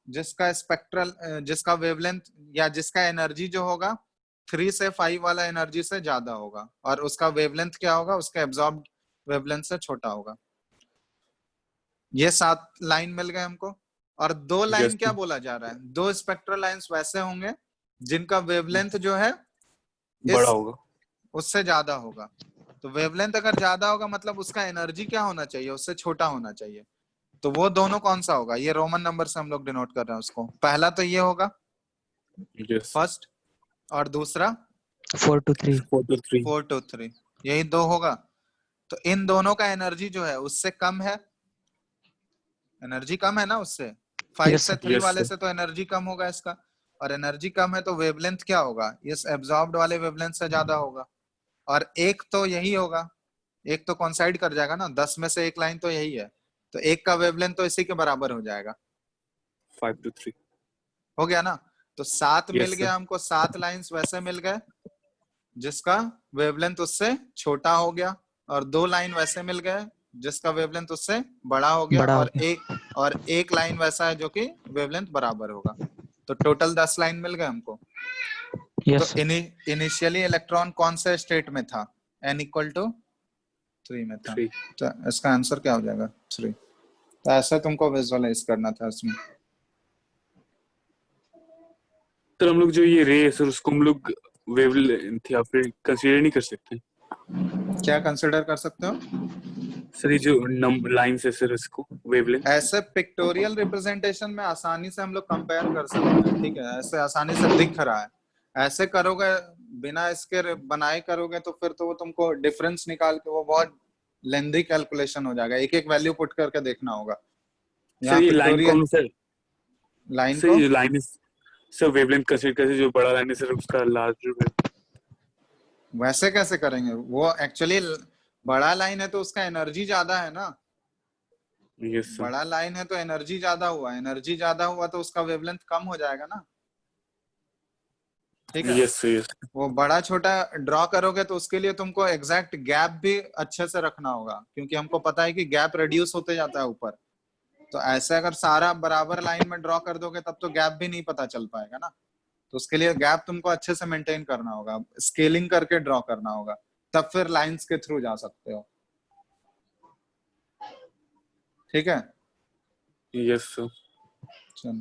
जिसका स्पेक्ट्रल, जिसका वेवलेंथ या जिसका एनर्जी जो होगा 3 से 5 वाला एनर्जी से ज्यादा होगा, और उसका वेवलेंथ क्या होगा, उसका एब्जॉर्ब वेवलेंथ से छोटा होगा। ये 7 लाइन मिल गए हमको। और 2 लाइन Yes, क्या बोला जा रहा है, 2 स्पेक्ट्रल लाइंस वैसे होंगे जिनका वेवलेंथ जो है बड़ा होगा। उससे ज्यादा होगा। तो वेवलेंथ अगर ज्यादा होगा मतलब उसका एनर्जी क्या होना चाहिए, उससे छोटा होना चाहिए। तो वो दोनों कौन सा होगा, ये रोमन नंबर से हम लोग डिनोट कर रहे हैं उसको। पहला तो ये होगा Yes, फर्स्ट, और दूसरा 4 to 3. 4 to 3। 4 to 3, यही 2 होगा। तो इन दोनों का एनर्जी जो है उससे कम है, एनर्जी कम है ना उससे। 5 Yes, से sir. 3 Yes, वाले sir। से तो एनर्जी कम होगा इसका, और एनर्जी कम है तो वेवलेंथ क्या होगा, इस एब्जॉर्ब्ड वाले वेवलेंथ से ज्यादा होगा। और एक तो यही होगा, एक तो कॉन्साइड कर जाएगा ना, 10 में से एक लाइन तो यही है, तो एक का वेवलेंथ तो इसी के बराबर हो जाएगा। 5 to 3। हो गया ना। तो 7 Yes, मिल sir। गया हमको, 7 लाइंस वैसे मिल गए जिसका वेवलेंथ उससे छोटा हो गया, और 2 लाइन वैसे मिल गए जिसका वेवलेंथ उससे बड़ा हो गया, बड़ा हो और एक लाइन वैसा है जो कि वेवलेंथ बराबर होगा। तो टोटल 10 लाइन मिल गए हमको। Yes, तो sir. इनिशियली इलेक्ट्रॉन कौन से स्टेट में था, n=3 में था। 3। तो इसका आंसर क्या हो जाएगा, 3। तो ऐसा तुमको विजुअलाइज करना था इसमें। तो हम लोग जो ये रे है सर उसको हम लोग वेवलेंथ या फिर कंसीडर नहीं कर सकते क्या कंसिडर कर सकते हो? सर? ये जो नंबर लाइंस है सर इसको वेवलेंथ। ऐसे पिक्टोरियल रिप्रेजेंटेशन में आसानी से हम लोग कंपेयर कर सकते हैं, ठीक है, ऐसे आसानी से दिख रहा है। ऐसे करोगे बिना इसके बनाए करोगे तो फिर तो वो तुमको डिफरेंस निकाल के वो बहुत लेंदी कैलकुलेशन हो जाएगा, एक एक वैल्यू पुट करके देखना होगा। सर यहाँ ये लाइन पिक्टोरियल कौन सर? लाइन सर को ये लाइन है सर वेवलेंथ कंसीडर कैसे, जो बड़ा लाइन है सर उसका लार्जर। वैसे कैसे करेंगे? वो एक्चुअली बड़ा लाइन है तो उसका एनर्जी ज्यादा है ना। Yes sir. बड़ा लाइन है तो एनर्जी ज्यादा हुआ, एनर्जी ज्यादा हुआ तो उसका वेवलेंथ कम हो जाएगा ना, ठीक है। Yes sir yes. वो बड़ा छोटा ड्रॉ करोगे तो उसके लिए तुमको एग्जैक्ट गैप भी अच्छे से रखना होगा, क्योंकि हमको पता है कि गैप रिड्यूस होते जाता है ऊपर। तो ऐसे अगर सारा बराबर लाइन में ड्रॉ कर दोगे तब तो गैप भी नहीं पता चल पाएगा ना। तो उसके लिए गैप तुमको अच्छे से मेंटेन करना होगा, स्केलिंग करके ड्रॉ करना होगा, तब फिर लाइंस के थ्रू जा सकते हो, ठीक है। Yes sir. चलो,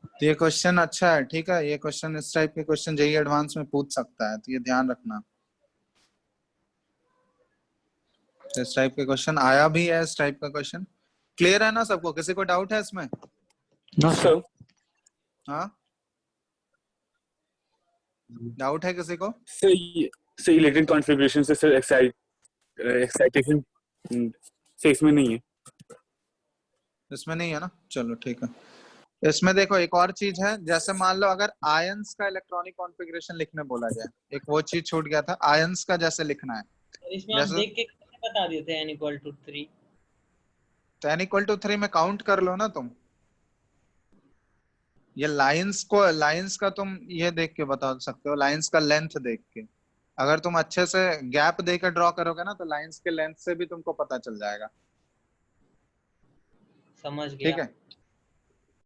तो ये क्वेश्चन अच्छा है, ठीक है। ये क्वेश्चन, इस टाइप के क्वेश्चन जेईई एडवांस में पूछ सकता है, तो ये ध्यान रखना। तो इस टाइप के क्वेश्चन आया भी है, इस टाइप का क्वेश्चन। क्लियर है ना सबको? किसी को डाउट है इसमें? No, sir. सर हाँ, डाउट है किसी को? सर इलेक्ट्रिक कॉन्फ़िगरेशन से सर एक्साइटेशन से इसमें नहीं है। इसमें नहीं है ना, चलो ठीक है। इसमें देखो एक और चीज है, जैसे मान लो अगर आयंस का इलेक्ट्रॉनिक कॉन्फ़िगरेशन लिखने बोला जाए, एक वो चीज छूट गया था, आयंस का जैसे लिखना है। इसमें आप जैसे देख के कैसे बता देते हैं n इक्वल टू 3? तो n=3 में काउंट कर लो ना तुम। ये लाइंस का तुम ये देख के बता सकते हो, लाइंस का लेंथ देख के। अगर तुम अच्छे से गैप देकर ड्रॉ करोगे ना तो लाइंस के लेंथ से भी तुमको पता चल जाएगा, समझ ठीक गया। है।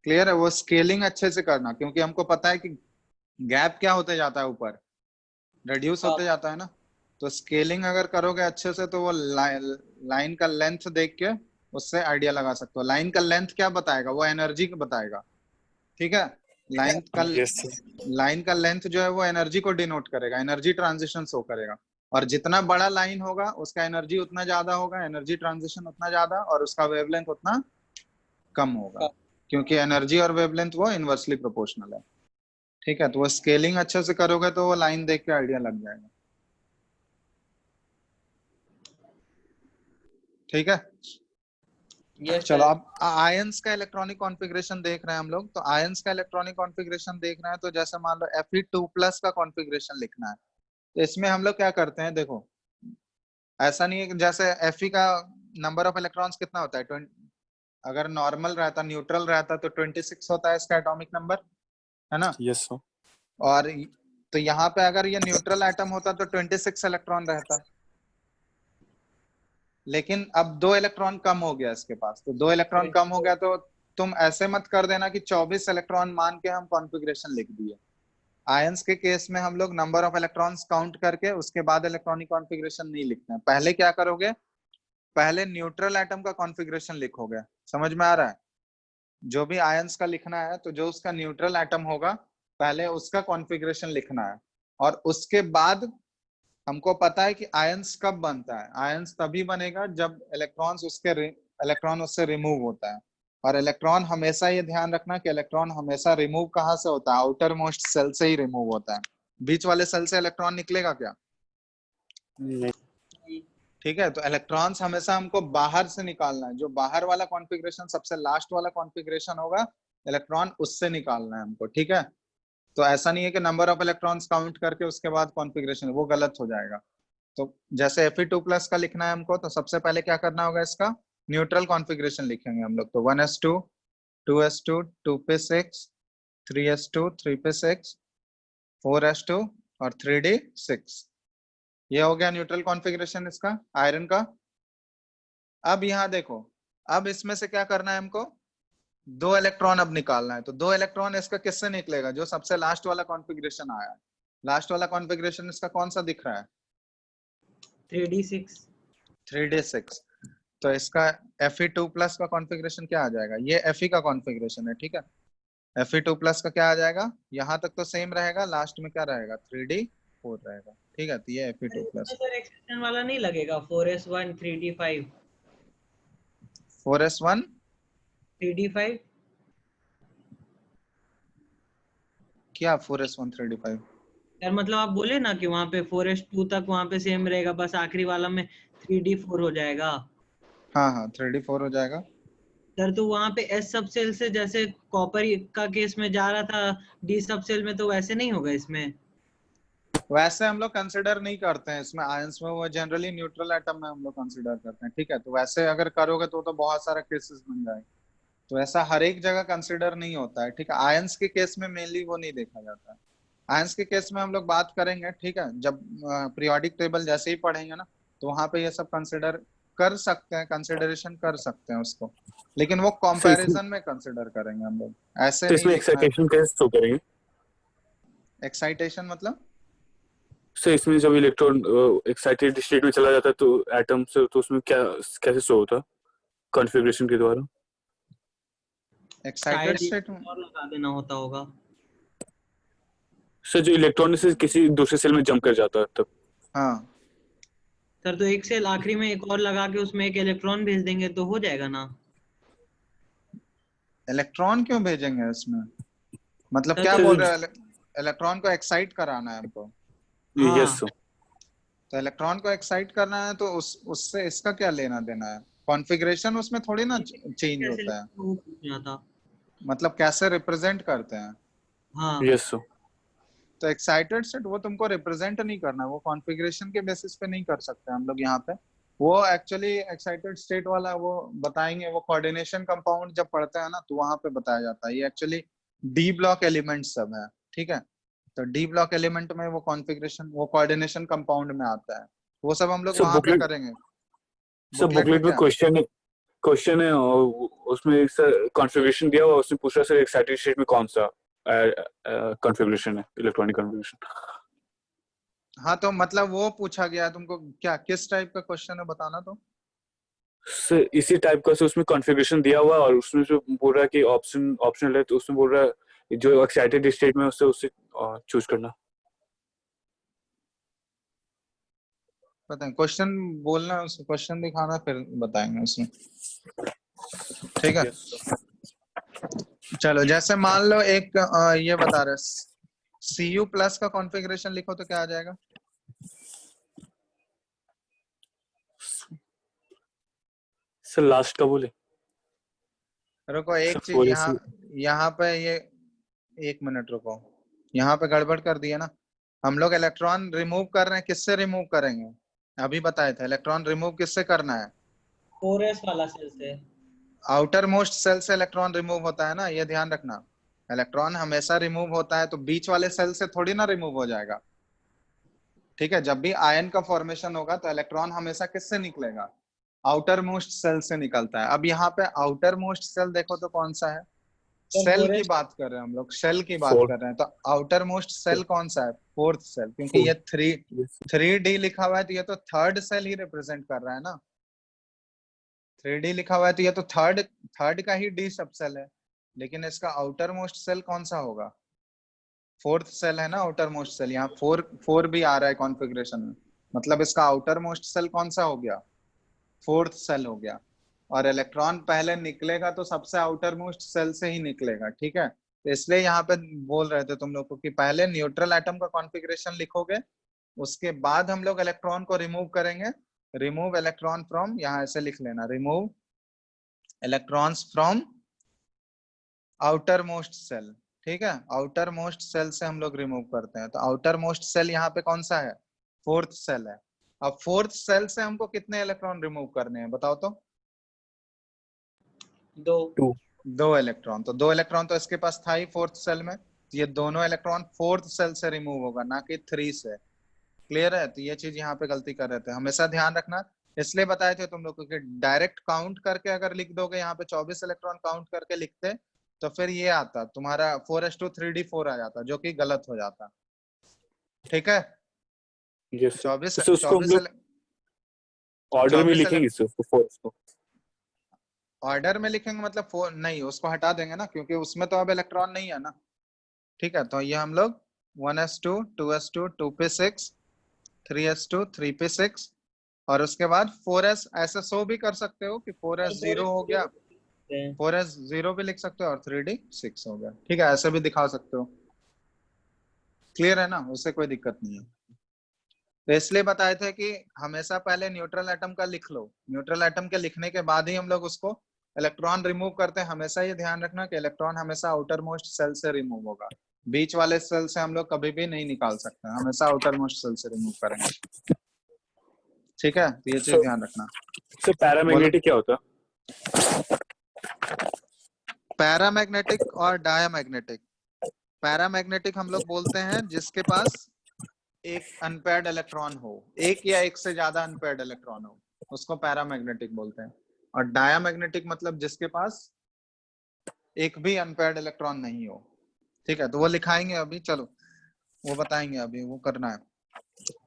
क्लियर है? वो स्केलिंग अच्छे से करना, क्योंकि हमको पता है कि गैप क्या होते जाता है, ऊपर रिड्यूस होते जाता है ना। तो स्केलिंग अगर करोगे अच्छे से तो वो लाइन का लेंथ देख के उससे आइडिया लगा सकते हो। लाइन का लेंथ क्या बताएगा? वो एनर्जी बताएगा, ठीक है। लाइन का यस सर। लाइन का लेंथ जो है वो एनर्जी को डिनोट करेगा, एनर्जी ट्रांजिशन शो करेगा। और जितना बड़ा लाइन होगा उसका एनर्जी उतना ज्यादा होगा, एनर्जी ट्रांजिशन उतना ज्यादा, और उसका वेवलेंथ उतना कम होगा, क्योंकि एनर्जी और वेवलेंथ वो इनवर्सली प्रोपोर्शनल है, ठीक है। तो वो स्केलिंग अच्छे से करोगे तो वो लाइन देख के आइडिया लग जाएगा, ठीक है। यस चलो, सर। अब आयंस का इलेक्ट्रॉनिक कॉन्फ़िगरेशन देख रहे हैं हम लोग। तो आयंस का इलेक्ट्रॉनिक कॉन्फ़िगरेशन देख रहे हैं, तो जैसे मान लो Fe2+ का कॉन्फ़िगरेशन लिखना है, तो इसमें हम लोग क्या करते हैं, देखो ऐसा नहीं है कि जैसे Fe का नंबर ऑफ इलेक्ट्रॉन्स कितना होता है, 20। अगर नॉर्मल रहता, न्यूट्रल रहता तो 26 होता है इसका एटॉमिक नंबर, है ना। Yes sir. और तो यहाँ पे अगर ये न्यूट्रल एटम होता तो 26 इलेक्ट्रॉन रहता, लेकिन अब 2 इलेक्ट्रॉन कम हो गया इसके पास। तो 2 इलेक्ट्रॉन कम हो गया तो तुम ऐसे मत कर देना कि 24 इलेक्ट्रॉन मान के हम कॉन्फ़िगरेशन लिख दिए। आयंस के केस में हम लोग नंबर ऑफ इलेक्ट्रॉन्स काउंट करके उसके बाद इलेक्ट्रॉनिक कॉन्फ़िगरेशन नहीं लिखते हैं। पहले क्या करोगे, पहले न्यूट्रल एटम का कॉन्फ़िगरेशन लिखोगे। समझ में आ रहा है? जो भी आयंस का लिखना है तो जो उसका न्यूट्रल एटम होगा पहले उसका कॉन्फ़िगरेशन लिखना है, और उसके बाद हमको पता है कि आयंस कब बनता है। आयंस तभी बनेगा जब इलेक्ट्रॉन उससे रिमूव होता है। और इलेक्ट्रॉन हमेशा, ये ध्यान रखना कि इलेक्ट्रॉन हमेशा रिमूव कहाँ से होता है, आउटर मोस्ट सेल से ही रिमूव होता है। बीच वाले सेल से इलेक्ट्रॉन निकलेगा क्या? ठीक है। तो इलेक्ट्रॉन्स हमेशा हमको बाहर से निकालना है, जो बाहर वाला कॉन्फ़िगरेशन सबसे लास्ट वाला कॉन्फ़िगरेशन होगा, इलेक्ट्रॉन उससे निकालना है हमको, ठीक है। तो ऐसा नहीं है कि नंबर ऑफ इलेक्ट्रॉन्स काउंट करके उसके बाद कॉन्फ़िगरेशन, वो गलत हो जाएगा। तो जैसे Fe2+ का लिखना है हमको, तो सबसे पहले क्या करना होगा, इसका न्यूट्रल कॉन्फ़िगरेशन लिखेंगे हम लोग। तो 1s2 2s2 2p6 3s2 3p6 4s2 और 3d6। ये हो गया न्यूट्रल कॉन्फ़िगरेशन इसका आयरन का। अब यहाँ देखो, अब इसमें से क्या करना है हमको, 2 इलेक्ट्रॉन अब निकालना है। तो 2 इलेक्ट्रॉन इसका किससे निकलेगा, जो सबसे लास्ट वाला कॉन्फ़िगरेशन आया है। लास्ट वाला कॉन्फ़िगरेशन इसका कौन सा दिख रहा है? 3d6। 3d6। तो इसका Fe2+ का कॉन्फ़िगरेशन क्या आ जाएगा, ये Fe का कॉन्फ़िगरेशन है, ठीक है। Fe2 प्लस का क्या आ जाएगा, यहाँ तक तो सेम रहेगा, लास्ट में क्या रहेगा 3d4 रहेगा। ठीक है, तो ये Fe2 प्लस। सर एक्सटेंशन वाला नहीं लगेगा 4s1 3d5 4s1 3d5 क्या 4s1 3d5? यार मतलब आप बोले ना कि वहां पे 4s2 तक वहां पे सेम रहेगा, बस आखिरी वाला में 3d4 हो जाएगा। हाँ हाँ 3d4 हो जाएगा। सर तो वहां पे एस सब सेल से जैसे कॉपर का केस में जा रहा था डी सब सेल में, तो वैसे नहीं होगा इसमें। वैसे हम लोग कंसिडर नहीं करते हैं इसमें आयंस में, वो जनरली न्यूट्रल एटम में हम लोग कंसिडर करते हैं। ठीक है, तो वैसे अगर करोगे तो बहुत सारा केसेस बन जाएगा, तो ऐसा हर एक जगह कंसिडर नहीं होता है। ठीक है, आयंस के केस में मेनली वो नहीं देखा जाता है। आयंस के केस में हम लोग बात करेंगे, ठीक है, जब पीरियोडिक टेबल जैसे ही पढ़ेंगे ना, तो वहां पे ये सब कंसिडर कर सकते हैं, कंसिडरेशन कर सकते हैं उसको, लेकिन वो कंपैरिजन में कंसिडर करेंगे हम लोग, ऐसे तो नहीं इसमें लिखना है। एक्साइटेशन कैसे शो करेंगे? एक्साइटेशन मतलब सो इसमें जब इलेक्ट्रॉन एक्साइटेड स्टेट में चला जाता है तो एटम से, तो उसमें क्या कैसे शो होता है कॉन्फ़िगरेशन के द्वारा? एक्साइटेड शायद स्टेट में और लगा देना होता होगा। सर जो इलेक्ट्रॉन से किसी दूसरे सेल में जंप कर जाता है तब? हाँ, सर तो एक सेल आखिरी में एक और लगा के उसमें एक इलेक्ट्रॉन भेज देंगे तो हो जाएगा ना। इलेक्ट्रॉन क्यों भेजेंगे इसमें, मतलब सर क्या तो बोल रहे हो, इलेक्ट्रॉन को एक्साइट कराना है हमको। हाँ। Yes sir. तो इलेक्ट्रॉन को एक्साइट करना है तो उससे इसका क्या लेना देना है, कॉन्फ़िगरेशन उसमें थोड़ी ना चेंज कैसे होता है, वो पूछना था। मतलब कैसे रिप्रेजेंट करते हैं। हाँ यस सर। तो एक्साइटेड स्टेट वो तुमको रिप्रेजेंट नहीं करना, वो कॉन्फ़िगरेशन के बेसिस पे नहीं कर सकते हम लोग यहाँ पे। वो एक्चुअली एक्साइटेड स्टेट वाला वो बताएंगे, वो कोऑर्डिनेशन कंपाउंड जब पढ़ते हैं ना तो वहां पे बताया जाता है। ये एक्चुअली डी ब्लॉक एलिमेंट सब है। ठीक है, तो डी ब्लॉक एलिमेंट में वो कॉन्फ़िगरेशन वो कोऑर्डिनेशन कंपाउंड में आता है, वो सब हम लोग सर वहां पे बुकलेट करेंगे। सर बुकलेट में बुकलेट में क्या, क्वेश्चन है और उसमें सर कॉन्फ़िगरेशन दिया हुआ, उसमें पूछ रहा है सर एक्साइटेड स्टेट में कौन सा कॉन्फ़िगरेशन है, इलेक्ट्रॉनिक कॉन्फ़िगरेशन। हाँ तो मतलब वो पूछा गया है तुमको, क्या किस टाइप का क्वेश्चन है बताना तो। सर इसी टाइप का, सर उसमें कॉन्फ़िगरेशन दिया हुआ है और उसमें जो बोल रहा है कि ऑप्शनल है, तो उसमें बोल रहा है जो एक्साइटेड स्टेट में उससे उससे चूज करना। पता है क्वेश्चन बोलना, उस क्वेश्चन दिखाना फिर बताएंगे उसमें। ठीक है, चलो जैसे मान लो एक ये बता रहे Cu प्लस का कॉन्फ़िगरेशन लिखो तो क्या आ जाएगा। सर लास्ट का बोले? रुको एक सर चीज, 4s। यहाँ पे ये 1 मिनट रुको, यहाँ पे गड़बड़ कर दिया ना। हम लोग इलेक्ट्रॉन रिमूव कर रहे हैं, किससे रिमूव करेंगे, अभी बताए थे इलेक्ट्रॉन रिमूव किससे करना है, 4s वाला सेल से। आउटर मोस्ट सेल से इलेक्ट्रॉन रिमूव होता है ना, ये ध्यान रखना। इलेक्ट्रॉन हमेशा रिमूव होता है तो बीच वाले सेल से थोड़ी ना रिमूव हो जाएगा। ठीक है, जब भी आयन का फॉर्मेशन होगा तो इलेक्ट्रॉन हमेशा किससे निकलेगा, आउटर मोस्ट सेल से निकलता है। अब यहाँ पे आउटर मोस्ट सेल देखो तो कौन सा है, सेल की बात कर रहे हैं हम लोग, सेल की बात 4। कर रहे हैं, तो आउटर मोस्ट सेल कौन सा है, फोर्थ सेल, क्योंकि ये 3D लिखा हुआ है तो ये तो थर्ड सेल ही रिप्रेजेंट कर रहा है ना। 3D लिखा हुआ है तो ये तो थर्ड का ही डी सब सेल है, लेकिन इसका आउटर मोस्ट सेल कौन सा होगा, फोर्थ सेल है ना आउटर मोस्ट सेल। यहाँ 4 भी आ रहा है कॉन्फ़िगरेशन में, मतलब इसका आउटर मोस्ट सेल कौन सा हो गया, फोर्थ सेल हो गया। और इलेक्ट्रॉन पहले निकलेगा तो सबसे आउटर मोस्ट सेल से ही निकलेगा। ठीक है, तो इसलिए यहाँ पे बोल रहे थे तुम लोग को कि पहले न्यूट्रल एटम का कॉन्फ़िगरेशन लिखोगे, उसके बाद हम लोग इलेक्ट्रॉन को रिमूव करेंगे। रिमूव इलेक्ट्रॉन फ्रॉम, यहाँ ऐसे लिख लेना, remove electrons from outer most shell. ठीक है, आउटर मोस्ट सेल से हम लोग रिमूव करते हैं, तो आउटर मोस्ट सेल यहाँ पे कौन सा है, फोर्थ सेल है। अब फोर्थ सेल से हमको कितने इलेक्ट्रॉन रिमूव करने हैं बताओ तो। 2। 2 इलेक्ट्रॉन, तो 2 इलेक्ट्रॉन तो इसके पास था ही फोर्थ सेल में, तो ये दोनों इलेक्ट्रॉन फोर्थ सेल से रिमूव होगा, ना कि 3 से। क्लियर है, तो ये चीज यहाँ पे गलती कर रहे थे, हमेशा ध्यान रखना। इसलिए बताए थे तुम लोग को कि डायरेक्ट काउंट करके अगर लिख दोगे, यहाँ पे 24 इलेक्ट्रॉन काउंट करके लिखते तो फिर ये आता तुम्हारा 4s2 3d4 आ जाता, जो कि गलत हो जाता। ठीक है, यस सर। 24 तो उसको हम 24 लोग ऑर्डर में 24 लिखेंगे सर उसको 4 को? ऑर्डर में लिखेंगे मतलब 4 नहीं, उसको हटा देंगे ना, क्योंकि उसमें तो अब इलेक्ट्रॉन नहीं है ना। ठीक है, तो ये हम लोग 1s2 2s2 2p6 3s2 3p6 और उसके बाद 4s ऐसे शो भी कर सकते हो कि 4s 0 हो गया, 4s 0 भी लिख सकते हो और 3d 6 हो गया। ठीक है, ऐसे भी दिखा सकते हो। क्लियर है ना, उससे कोई दिक्कत नहीं है। तो इसलिए बताए थे कि हमेशा पहले न्यूट्रल एटम का लिख लो, न्यूट्रल एटम के लिखने के बाद ही हम लोग उसको इलेक्ट्रॉन रिमूव करते हैं। हमेशा ये ध्यान रखना कि इलेक्ट्रॉन हमेशा आउटर मोस्ट सेल से रिमूव होगा, बीच वाले सेल से हम लोग कभी भी नहीं निकाल सकते, हमेशा आउटर मोस्ट सेल से रिमूव करेंगे। ठीक है, तो ये चीज ध्यान रखना। सर पैरामैग्नेटिक क्या होता है? पैरामैग्नेटिक और डायमैग्नेटिक। पैरामैग्नेटिक हम लोग बोलते हैं जिसके पास एक अनपेयर्ड इलेक्ट्रॉन हो, एक या एक से ज्यादा अनपेयर्ड इलेक्ट्रॉन हो, उसको पैरामैग्नेटिक बोलते हैं। और डायमैग्नेटिक मतलब जिसके पास एक भी अनपेयर्ड इलेक्ट्रॉन नहीं हो। ठीक है, तो वो लिखाएंगे अभी, चलो वो बताएंगे, अभी वो करना है।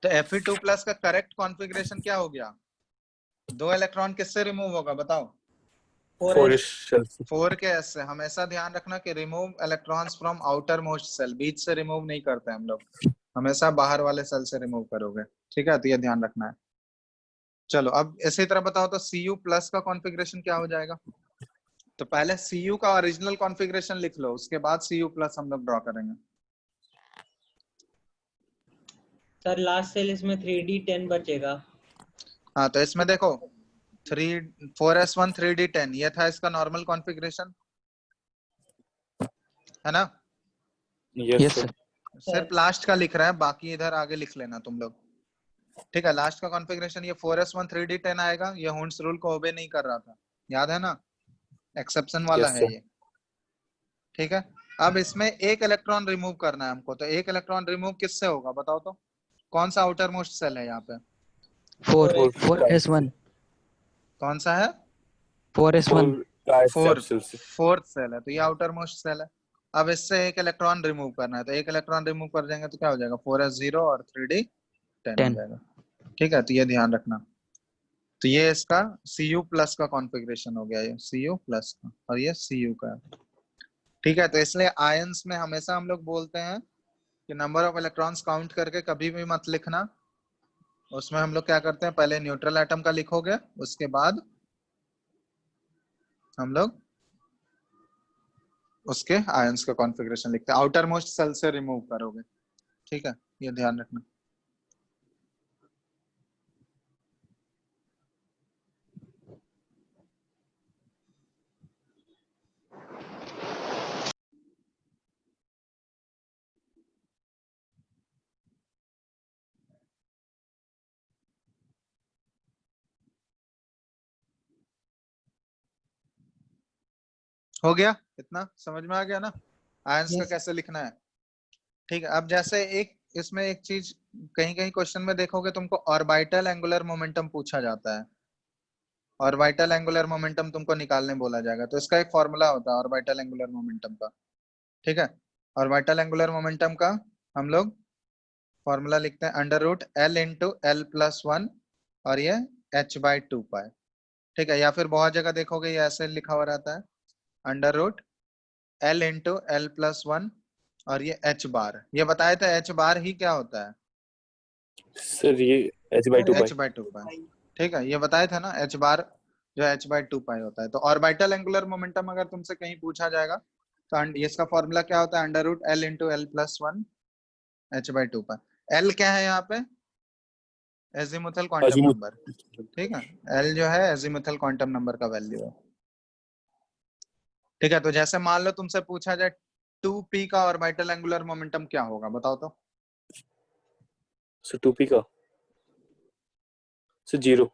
तो Fe2+ का करेक्ट कॉन्फ़िगरेशन क्या हो गया? 2 इलेक्ट्रॉन किससे रिमूव होगा बताओ? 4s शेल से। 4 के s से। हमेशा ध्यान रखना कि remove electrons from outer most shell, बीच से रिमूव नहीं करते हम लोग, हमेशा बाहर वाले सेल से रिमूव करोगे। ठीक है, तो ये ध्यान रखना है। चलो अब इसी तरह बताओ तो Cu+ का कॉन्फ़िगरेशन क्या हो जाएगा? तो पहले Cu का ओरिजिनल कॉन्फ़िगरेशन लिख लो, उसके बाद Cu+ हम लोग ड्रॉ करेंगे। सर लास्ट सेल इसमें 3d10 बचेगा। हाँ, तो इसमें देखो 4s1 3d10 ये था इसका नॉर्मल कॉन्फ़िगरेशन, है ना? Yes Yes, sir. sir. सिर्फ लास्ट का लिख रहा है, बाकी इधर आगे लिख लेना तुम लोग। ठीक है, लास्ट का कॉन्फ़िगरेशन ये 4s1 3d10 आएगा। ये हुंड्स रूल को ओबे नहीं कर रहा था, याद है ना, एक्सेप्शन वाला Yes, है sir. ये। ठीक है, अब इसमें एक इलेक्ट्रॉन रिमूव करना है हमको, तो एक इलेक्ट्रॉन रिमूव किससे होगा बताओ तो? कौन सा आउटर मोस्ट सेल है यहाँ पे? 4s1. कौन सा है? 4s1. 4 शेल से। 4th सेल है, तो ये आउटर मोस्ट सेल है। अब इससे एक इलेक्ट्रॉन रिमूव करना है, तो एक इलेक्ट्रॉन रिमूव कर देंगे तो क्या हो जाएगा? 4s0 और 3d10 हो 10. जाएगा। ठीक है, तो ये ध्यान रखना। तो ये इसका Cu+ का कॉन्फ़िगरेशन हो गया, ये Cu+ का, और ये Cu का है। ठीक है, तो इसलिए आयंस में हमेशा हम लोग बोलते हैं कि नंबर ऑफ इलेक्ट्रॉन्स काउंट करके कभी भी मत लिखना। उसमें हम लोग क्या करते हैं, पहले न्यूट्रल एटम का लिखोगे, उसके बाद हम लोग उसके आयंस का कॉन्फ़िगरेशन लिखते हैं, आउटर मोस्ट सेल से रिमूव करोगे। ठीक है, ये ध्यान रखना। हो गया, इतना समझ में आ गया ना आयंस का Yes. कैसे लिखना है? ठीक है, अब जैसे एक इसमें एक चीज कहीं कहीं क्वेश्चन में देखोगे तुमको ऑर्बिटल एंगुलर मोमेंटम पूछा जाता है। ऑर्बिटल एंगुलर मोमेंटम तुमको निकालने बोला जाएगा, तो इसका एक फॉर्मूला होता है ऑर्बिटल एंगुलर मोमेंटम का। ठीक है, ऑर्बिटल एंगुलर मोमेंटम का हम लोग फॉर्मूला लिखते हैं L/L+1 और ये h/2π। ठीक है, या फिर बहुत जगह देखोगे ये ऐसे लिखा हुआ रहता है L/L+1 और ये h बार। ये बताए थे h बार ही क्या होता है? सर ये h/2π। h/2π। ठीक है, ये बताए थे ना h बार जो h/2π होता है। तो ऑर्बिटल एंगुलर मोमेंटम अगर तुमसे कहीं पूछा जाएगा तो इसका फॉर्मूला क्या होता है? L/L+1 h/2π। L क्या है यहाँ पे? Azimuthal quantum azimuth. नंबर। ठीक है, L जो है एजीमुथल क्वांटम नंबर का वैल्यू है। ठीक है, तो जैसे मान लो तुमसे पूछा जाए 2p का ऑर्बिटल एंगुलर मोमेंटम क्या होगा बताओ तो? सर 2p का सर 0।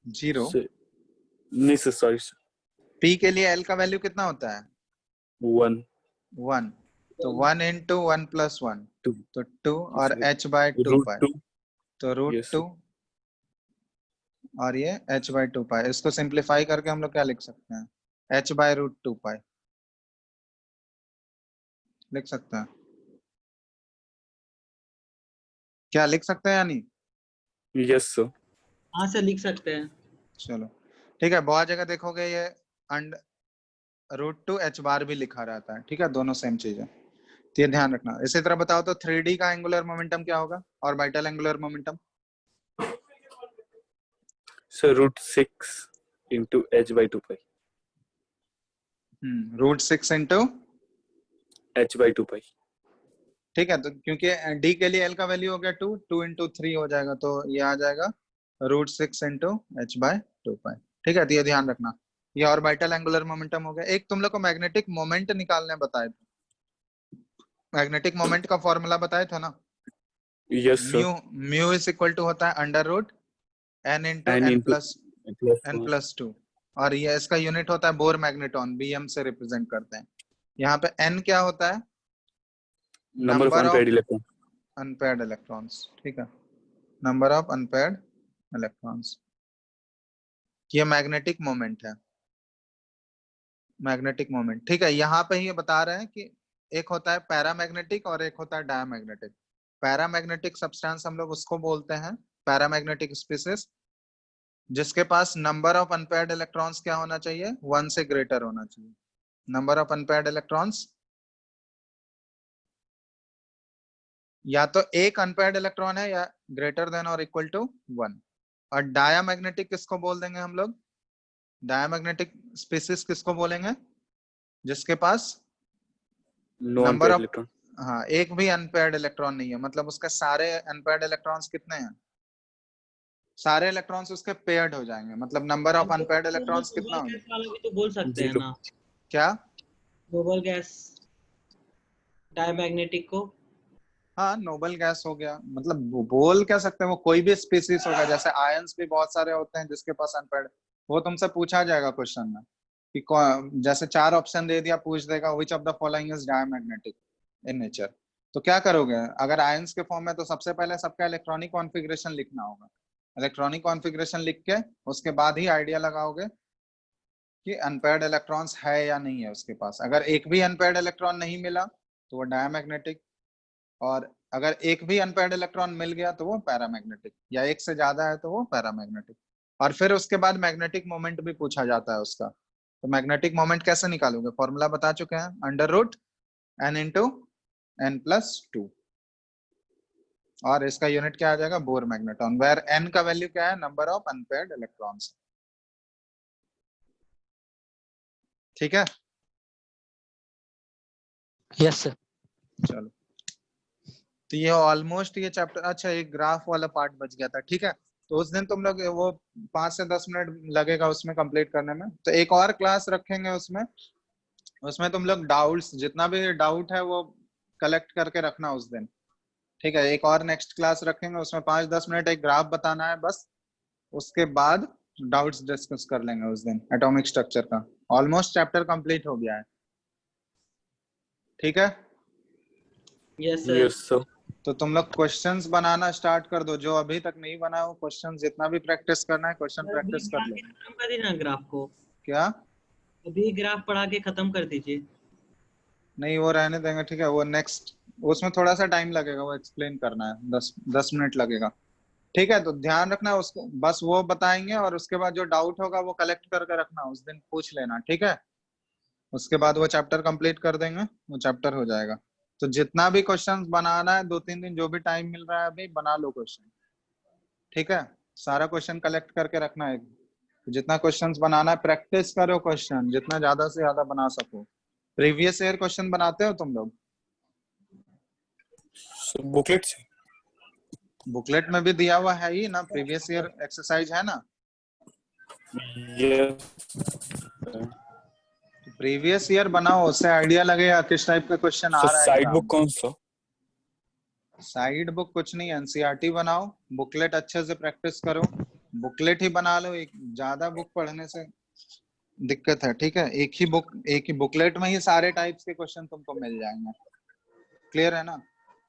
0? नहीं सर, सॉरी सर। p के लिए L का वैल्यू कितना होता है? 1 1। तो 1 × 1+1 2 तो 2 और h/2π √2। तो √2 और ये h/2π। इसको सिंप्लीफाई करके हम लोग क्या लिख सकते हैं? h/√2π लिख सकते हैं। क्या लिख सकते हैं या नहीं? Yes sir. हाँ सर लिख सकते हैं। चलो, ठीक है, बहुत जगह देखोगे ये √2 h bar भी लिखा रहता है, ठीक है, दोनों सेम चीज है, तो ये ध्यान रखना। इसी तरह बताओ तो 3D का एंगुलर मोमेंटम क्या होगा और orbital angular momentum? So √6 into h by 2 pi. √6 into h by 2 pi. ठीक है, तो क्योंकि d के लिए l का वैल्यू हो गया 2 into 3 हो जाएगा, तो ये आ जाएगा √6 into h by 2 pi। ठीक है, तो ये ध्यान रखना, ये ऑर्बिटल एंगुलर मोमेंटम हो गया। एक तुम लोग को मैग्नेटिक मोमेंट निकालने बताए थे, मैग्नेटिक मोमेंट का फॉर्मूला बताया था ना? Yes sir. Mu is equal to होता है √n into N n into plus plus n plus 2, और ये इसका यूनिट होता है बोर मैग्नेटॉन, bm से रिप्रेजेंट करते हैं। यहाँ पे n क्या होता है? number of unpaired electrons. Unpaired electrons, ठीक है, नंबर ऑफ अनपेयर्ड इलेक्ट्रॉन्स। ये मैग्नेटिक मोमेंट है, मैग्नेटिक मोमेंट। ठीक है, यहाँ पे ये बता रहे हैं कि एक होता है पैरामैग्नेटिक और एक होता है डायमैग्नेटिक। पैरामैग्नेटिक सब्सटेंस हम लोग उसको बोलते हैं, पैरामैग्नेटिक स्पीसीज, जिसके पास नंबर ऑफ अनपेयर्ड इलेक्ट्रॉन्स क्या होना चाहिए? 1 से ग्रेटर होना चाहिए। नंबर ऑफ अनपेयर्ड इलेक्ट्रॉन्स या तो एक अनपेयर्ड इलेक्ट्रॉन है या ग्रेटर देन और इक्वल टू 1। और डायमैग्नेटिक किसको बोल देंगे हम लोग? डायमैग्नेटिक स्पीसीज किसको बोलेंगे? जिसके पास No number unpaired of, electron. हाँ, एक भी अनपेयर्ड इलेक्ट्रॉन नहीं है, मतलब उसके सारे अनपेयर्ड इलेक्ट्रॉन्स कितने हैं? सारे इलेक्ट्रॉन्स उसके पेयर्ड हो जाएंगे, मतलब नंबर ऑफ अनपेयर्ड इलेक्ट्रॉन्स कितना नोबल होगा? गैस वाला भी तो बोल सकते हैं Zero. ना, क्या? नोबल गैस डायमैग्नेटिक को। हाँ, नोबल गैस हो गया, मतलब बोल क्या सकते हैं, वो कोई भी स्पीसीज होगा। जैसे आयंस भी बहुत सारे होते हैं जिसके पास अनपेयर्ड, वो तुमसे पूछा जाएगा क्वेश्चन में कि जैसे 4 ऑप्शन दे दिया, पूछ देगा which of the following is diamagnetic in nature, तो क्या करोगे? अगर आयंस के फॉर्म में, तो सबसे पहले सबका इलेक्ट्रॉनिक कॉन्फ़िगरेशन लिखना होगा। इलेक्ट्रॉनिक कॉन्फ़िगरेशन लिख के उसके बाद ही आइडिया लगाओगे कि अनपेयर्ड इलेक्ट्रॉन्स है या नहीं है उसके पास। अगर एक भी अनपेयर्ड इलेक्ट्रॉन नहीं मिला तो वो डायमैग्नेटिक, और अगर एक भी अनपेयर्ड इलेक्ट्रॉन मिल गया तो वो पैरामैग्नेटिक, या एक से ज्यादा है तो वो पैरामैग्नेटिक। और फिर उसके बाद मैग्नेटिक मोमेंट भी पूछा जाता है उसका। तो मैग्नेटिक मोमेंट कैसे निकालोगे? फॉर्मूला बता चुके हैं, √n into n plus 2, और इसका यूनिट क्या आ जाएगा? बोर मैग्नेटॉन, वेयर n का वैल्यू क्या है? Number of unpaired electrons. ठीक है, Yes sir. चलो, तो ये ऑलमोस्ट ये चैप्टर, अच्छा एक ग्राफ वाला पार्ट बच गया था। ठीक है, तो उस दिन तुम लोग वो 5 से 10 मिनट लगेगा उसमें कंप्लीट करने में, तो एक और क्लास रखेंगे उसमें। उसमें तुम लोग डाउट्स, जितना भी डाउट है वो कलेक्ट करके रखना उस दिन। ठीक है, एक और नेक्स्ट क्लास रखेंगे, उसमें 5-10 मिनट एक ग्राफ बताना है बस, उसके बाद डाउट्स डिस्कस कर लेंगे उस दिन एटॉमिक स्ट्रक्चर का। ऑलमोस्ट चैप्टर कंप्लीट हो गया है। ठीक है, यस सर। Yes sir. तो तुम लोग क्वेश्चंस बनाना स्टार्ट कर दो, जो अभी तक नहीं बना हो क्वेश्चन, जितना भी प्रैक्टिस करना है क्वेश्चन प्रैक्टिस कर लो। खत्म कर देना ग्राफ को, क्या? अभी ग्राफ पढ़ा के खत्म कर दीजिए। नहीं, वो रहने देंगे, ठीक है, वो नेक्स्ट, उसमें थोड़ा सा टाइम लगेगा, वो एक्सप्लेन करना है, 10 मिनट लगेगा। ठीक है, तो ध्यान रखना उसको, बस वो बताएंगे और उसके बाद जो डाउट होगा वो कलेक्ट करके रखना, उस दिन पूछ लेना। ठीक है, उसके बाद वो चैप्टर कंप्लीट कर देंगे, वो चैप्टर हो जाएगा। तो जितना भी क्वेश्चंस बनाना है 2-3 दिन जो भी टाइम मिल रहा है अभी, बना लो क्वेश्चन। ठीक है, सारा क्वेश्चन कलेक्ट करके रखना है। जितना क्वेश्चंस बनाना है प्रैक्टिस करो, क्वेश्चन जितना ज्यादा से ज्यादा बना सको। प्रीवियस ईयर क्वेश्चन बनाते हो तुम लोग? So booklet से. बुकलेट में भी दिया हुआ है ही ना, प्रीवियस ईयर एक्सरसाइज है ना। Yes. प्रीवियस ईयर बनाओ, उससे आइडिया लगेगा किस टाइप का क्वेश्चन आ So रहा है। side book कौन सा? साइड बुक कुछ नहीं, एनसीईआरटी बनाओ, बुकलेट अच्छे से प्रैक्टिस करो, बुकलेट ही बना लो। एक ज्यादा बुक पढ़ने से दिक्कत है। ठीक है, एक ही बुकलेट में ही सारे टाइप्स के क्वेश्चन तुमको मिल जाएंगे। क्लियर है ना?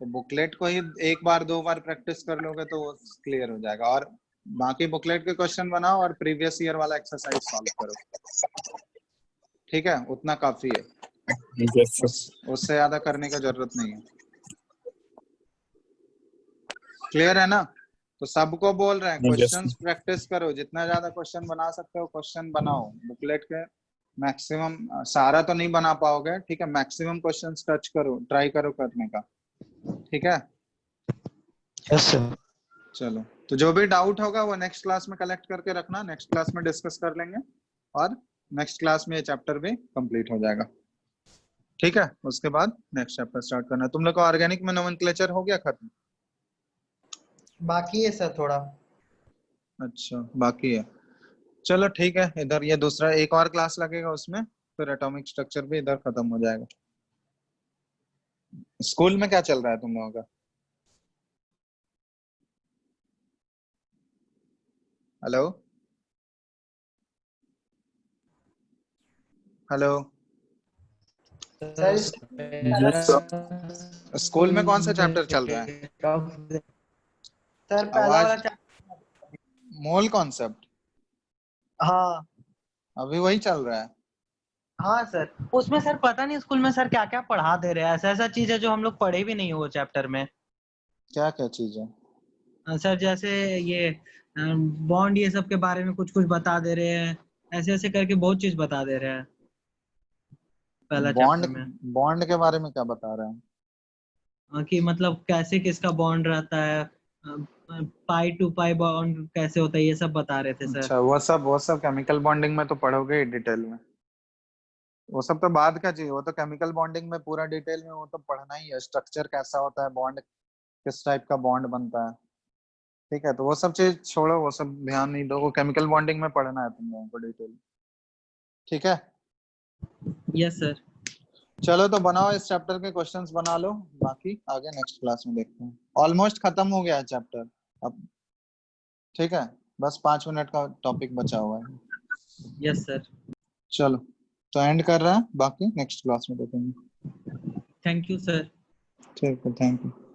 तो बुकलेट को ही 1 बार 2 बार प्रैक्टिस कर लोगे तो वो क्लियर हो जाएगा, और बाकी बुकलेट के क्वेश्चन बनाओ और प्रीवियस ईयर वाला एक्सरसाइज सॉल्व करो। ठीक है, उतना काफी है, Yes sir. उससे ज्यादा करने का जरूरत नहीं है। क्लियर है ना? तो सबको बोल रहे हैं Yes. क्वेश्चंस प्रैक्टिस करो, जितना ज्यादा क्वेश्चन बना सकते हो क्वेश्चन बनाओ। बुकलेट के मैक्सिमम, सारा तो नहीं बना पाओगे, ठीक है, मैक्सिमम क्वेश्चंस टच करो, ट्राई करो करने का, ठीक है। Yes, sir. चलो, तो जो भी डाउट होगा वो नेक्स्ट क्लास में कलेक्ट करके रखना, नेक्स्ट क्लास में डिस्कस कर लेंगे, और नेक्स्ट क्लास में ये चैप्टर भी कंप्लीट हो जाएगा, ठीक है। उसके बाद नेक्स्ट चैप्टर स्टार्ट करना। तुम लोग का ऑर्गेनिक में नोमेनक्लेचर हो गया खत्म? बाकी है सर थोड़ा। अच्छा, बाकी है। चलो ठीक है, इधर ये दूसरा एक और क्लास लगेगा उसमें, फिर एटॉमिक स्ट्रक्चर भी इधर खत्म हो जाएगा। स्कूल में क्या चल रहा है तुम लोगों का? हेलो हेलो, सर स्कूल में कौन सा चैप्टर चल रहा है? सर पहला आवाज- वाला चैप्टर। मोल कॉन्सेप्ट हाँ अभी वही चल रहा है? हाँ सर, उसमें सर पता नहीं स्कूल में सर क्या क्या पढ़ा दे रहे हैं, ऐसा ऐसा चीज है जो हम लोग पढ़े भी नहीं हो चैप्टर में। क्या क्या चीज है? सर जैसे ये बॉन्ड ये सब के बारे में कुछ कुछ बता दे रहे हैं, ऐसे ऐसे करके बहुत चीज बता दे रहे हैं पहला बॉन्ड, चैप्टर में। बॉन्ड के बारे में क्या बता रहे हैं? कि मतलब कैसे किसका बॉन्ड रहता है, पाई टू पाई बॉन्ड कैसे होता है, ये सब बता रहे थे सर। अच्छा, वो सब केमिकल बॉन्डिंग में तो पढ़ोगे ही डिटेल में, वो सब तो बाद का चीज, वो तो केमिकल बॉन्डिंग में पूरा डिटेल में वो तो पढ़ना ही है, स्ट्रक्चर कैसा होता है, बॉन्ड किस टाइप का बॉन्ड बनता है, ठीक है। तो वो सब चीज छोड़ो, वो सब ध्यान नहीं दो, वो केमिकल बॉन्डिंग में पढ़ना है तुम लोगों को डिटेल, ठीक है। Yes sir. चलो तो बनाओ, इस चैप्टर के क्वेश्चंस बना लो, बाकी आगे नेक्स्ट क्लास में देखते हैं। ऑलमोस्ट खत्म हो गया है चैप्टर अब, ठीक है, बस 5 मिनट का टॉपिक बचा हुआ है। Yes sir. चलो तो एंड कर रहे हैं, बाकी नेक्स्ट क्लास में देखेंगे। Thank you sir. ठीक है, थैंक यू।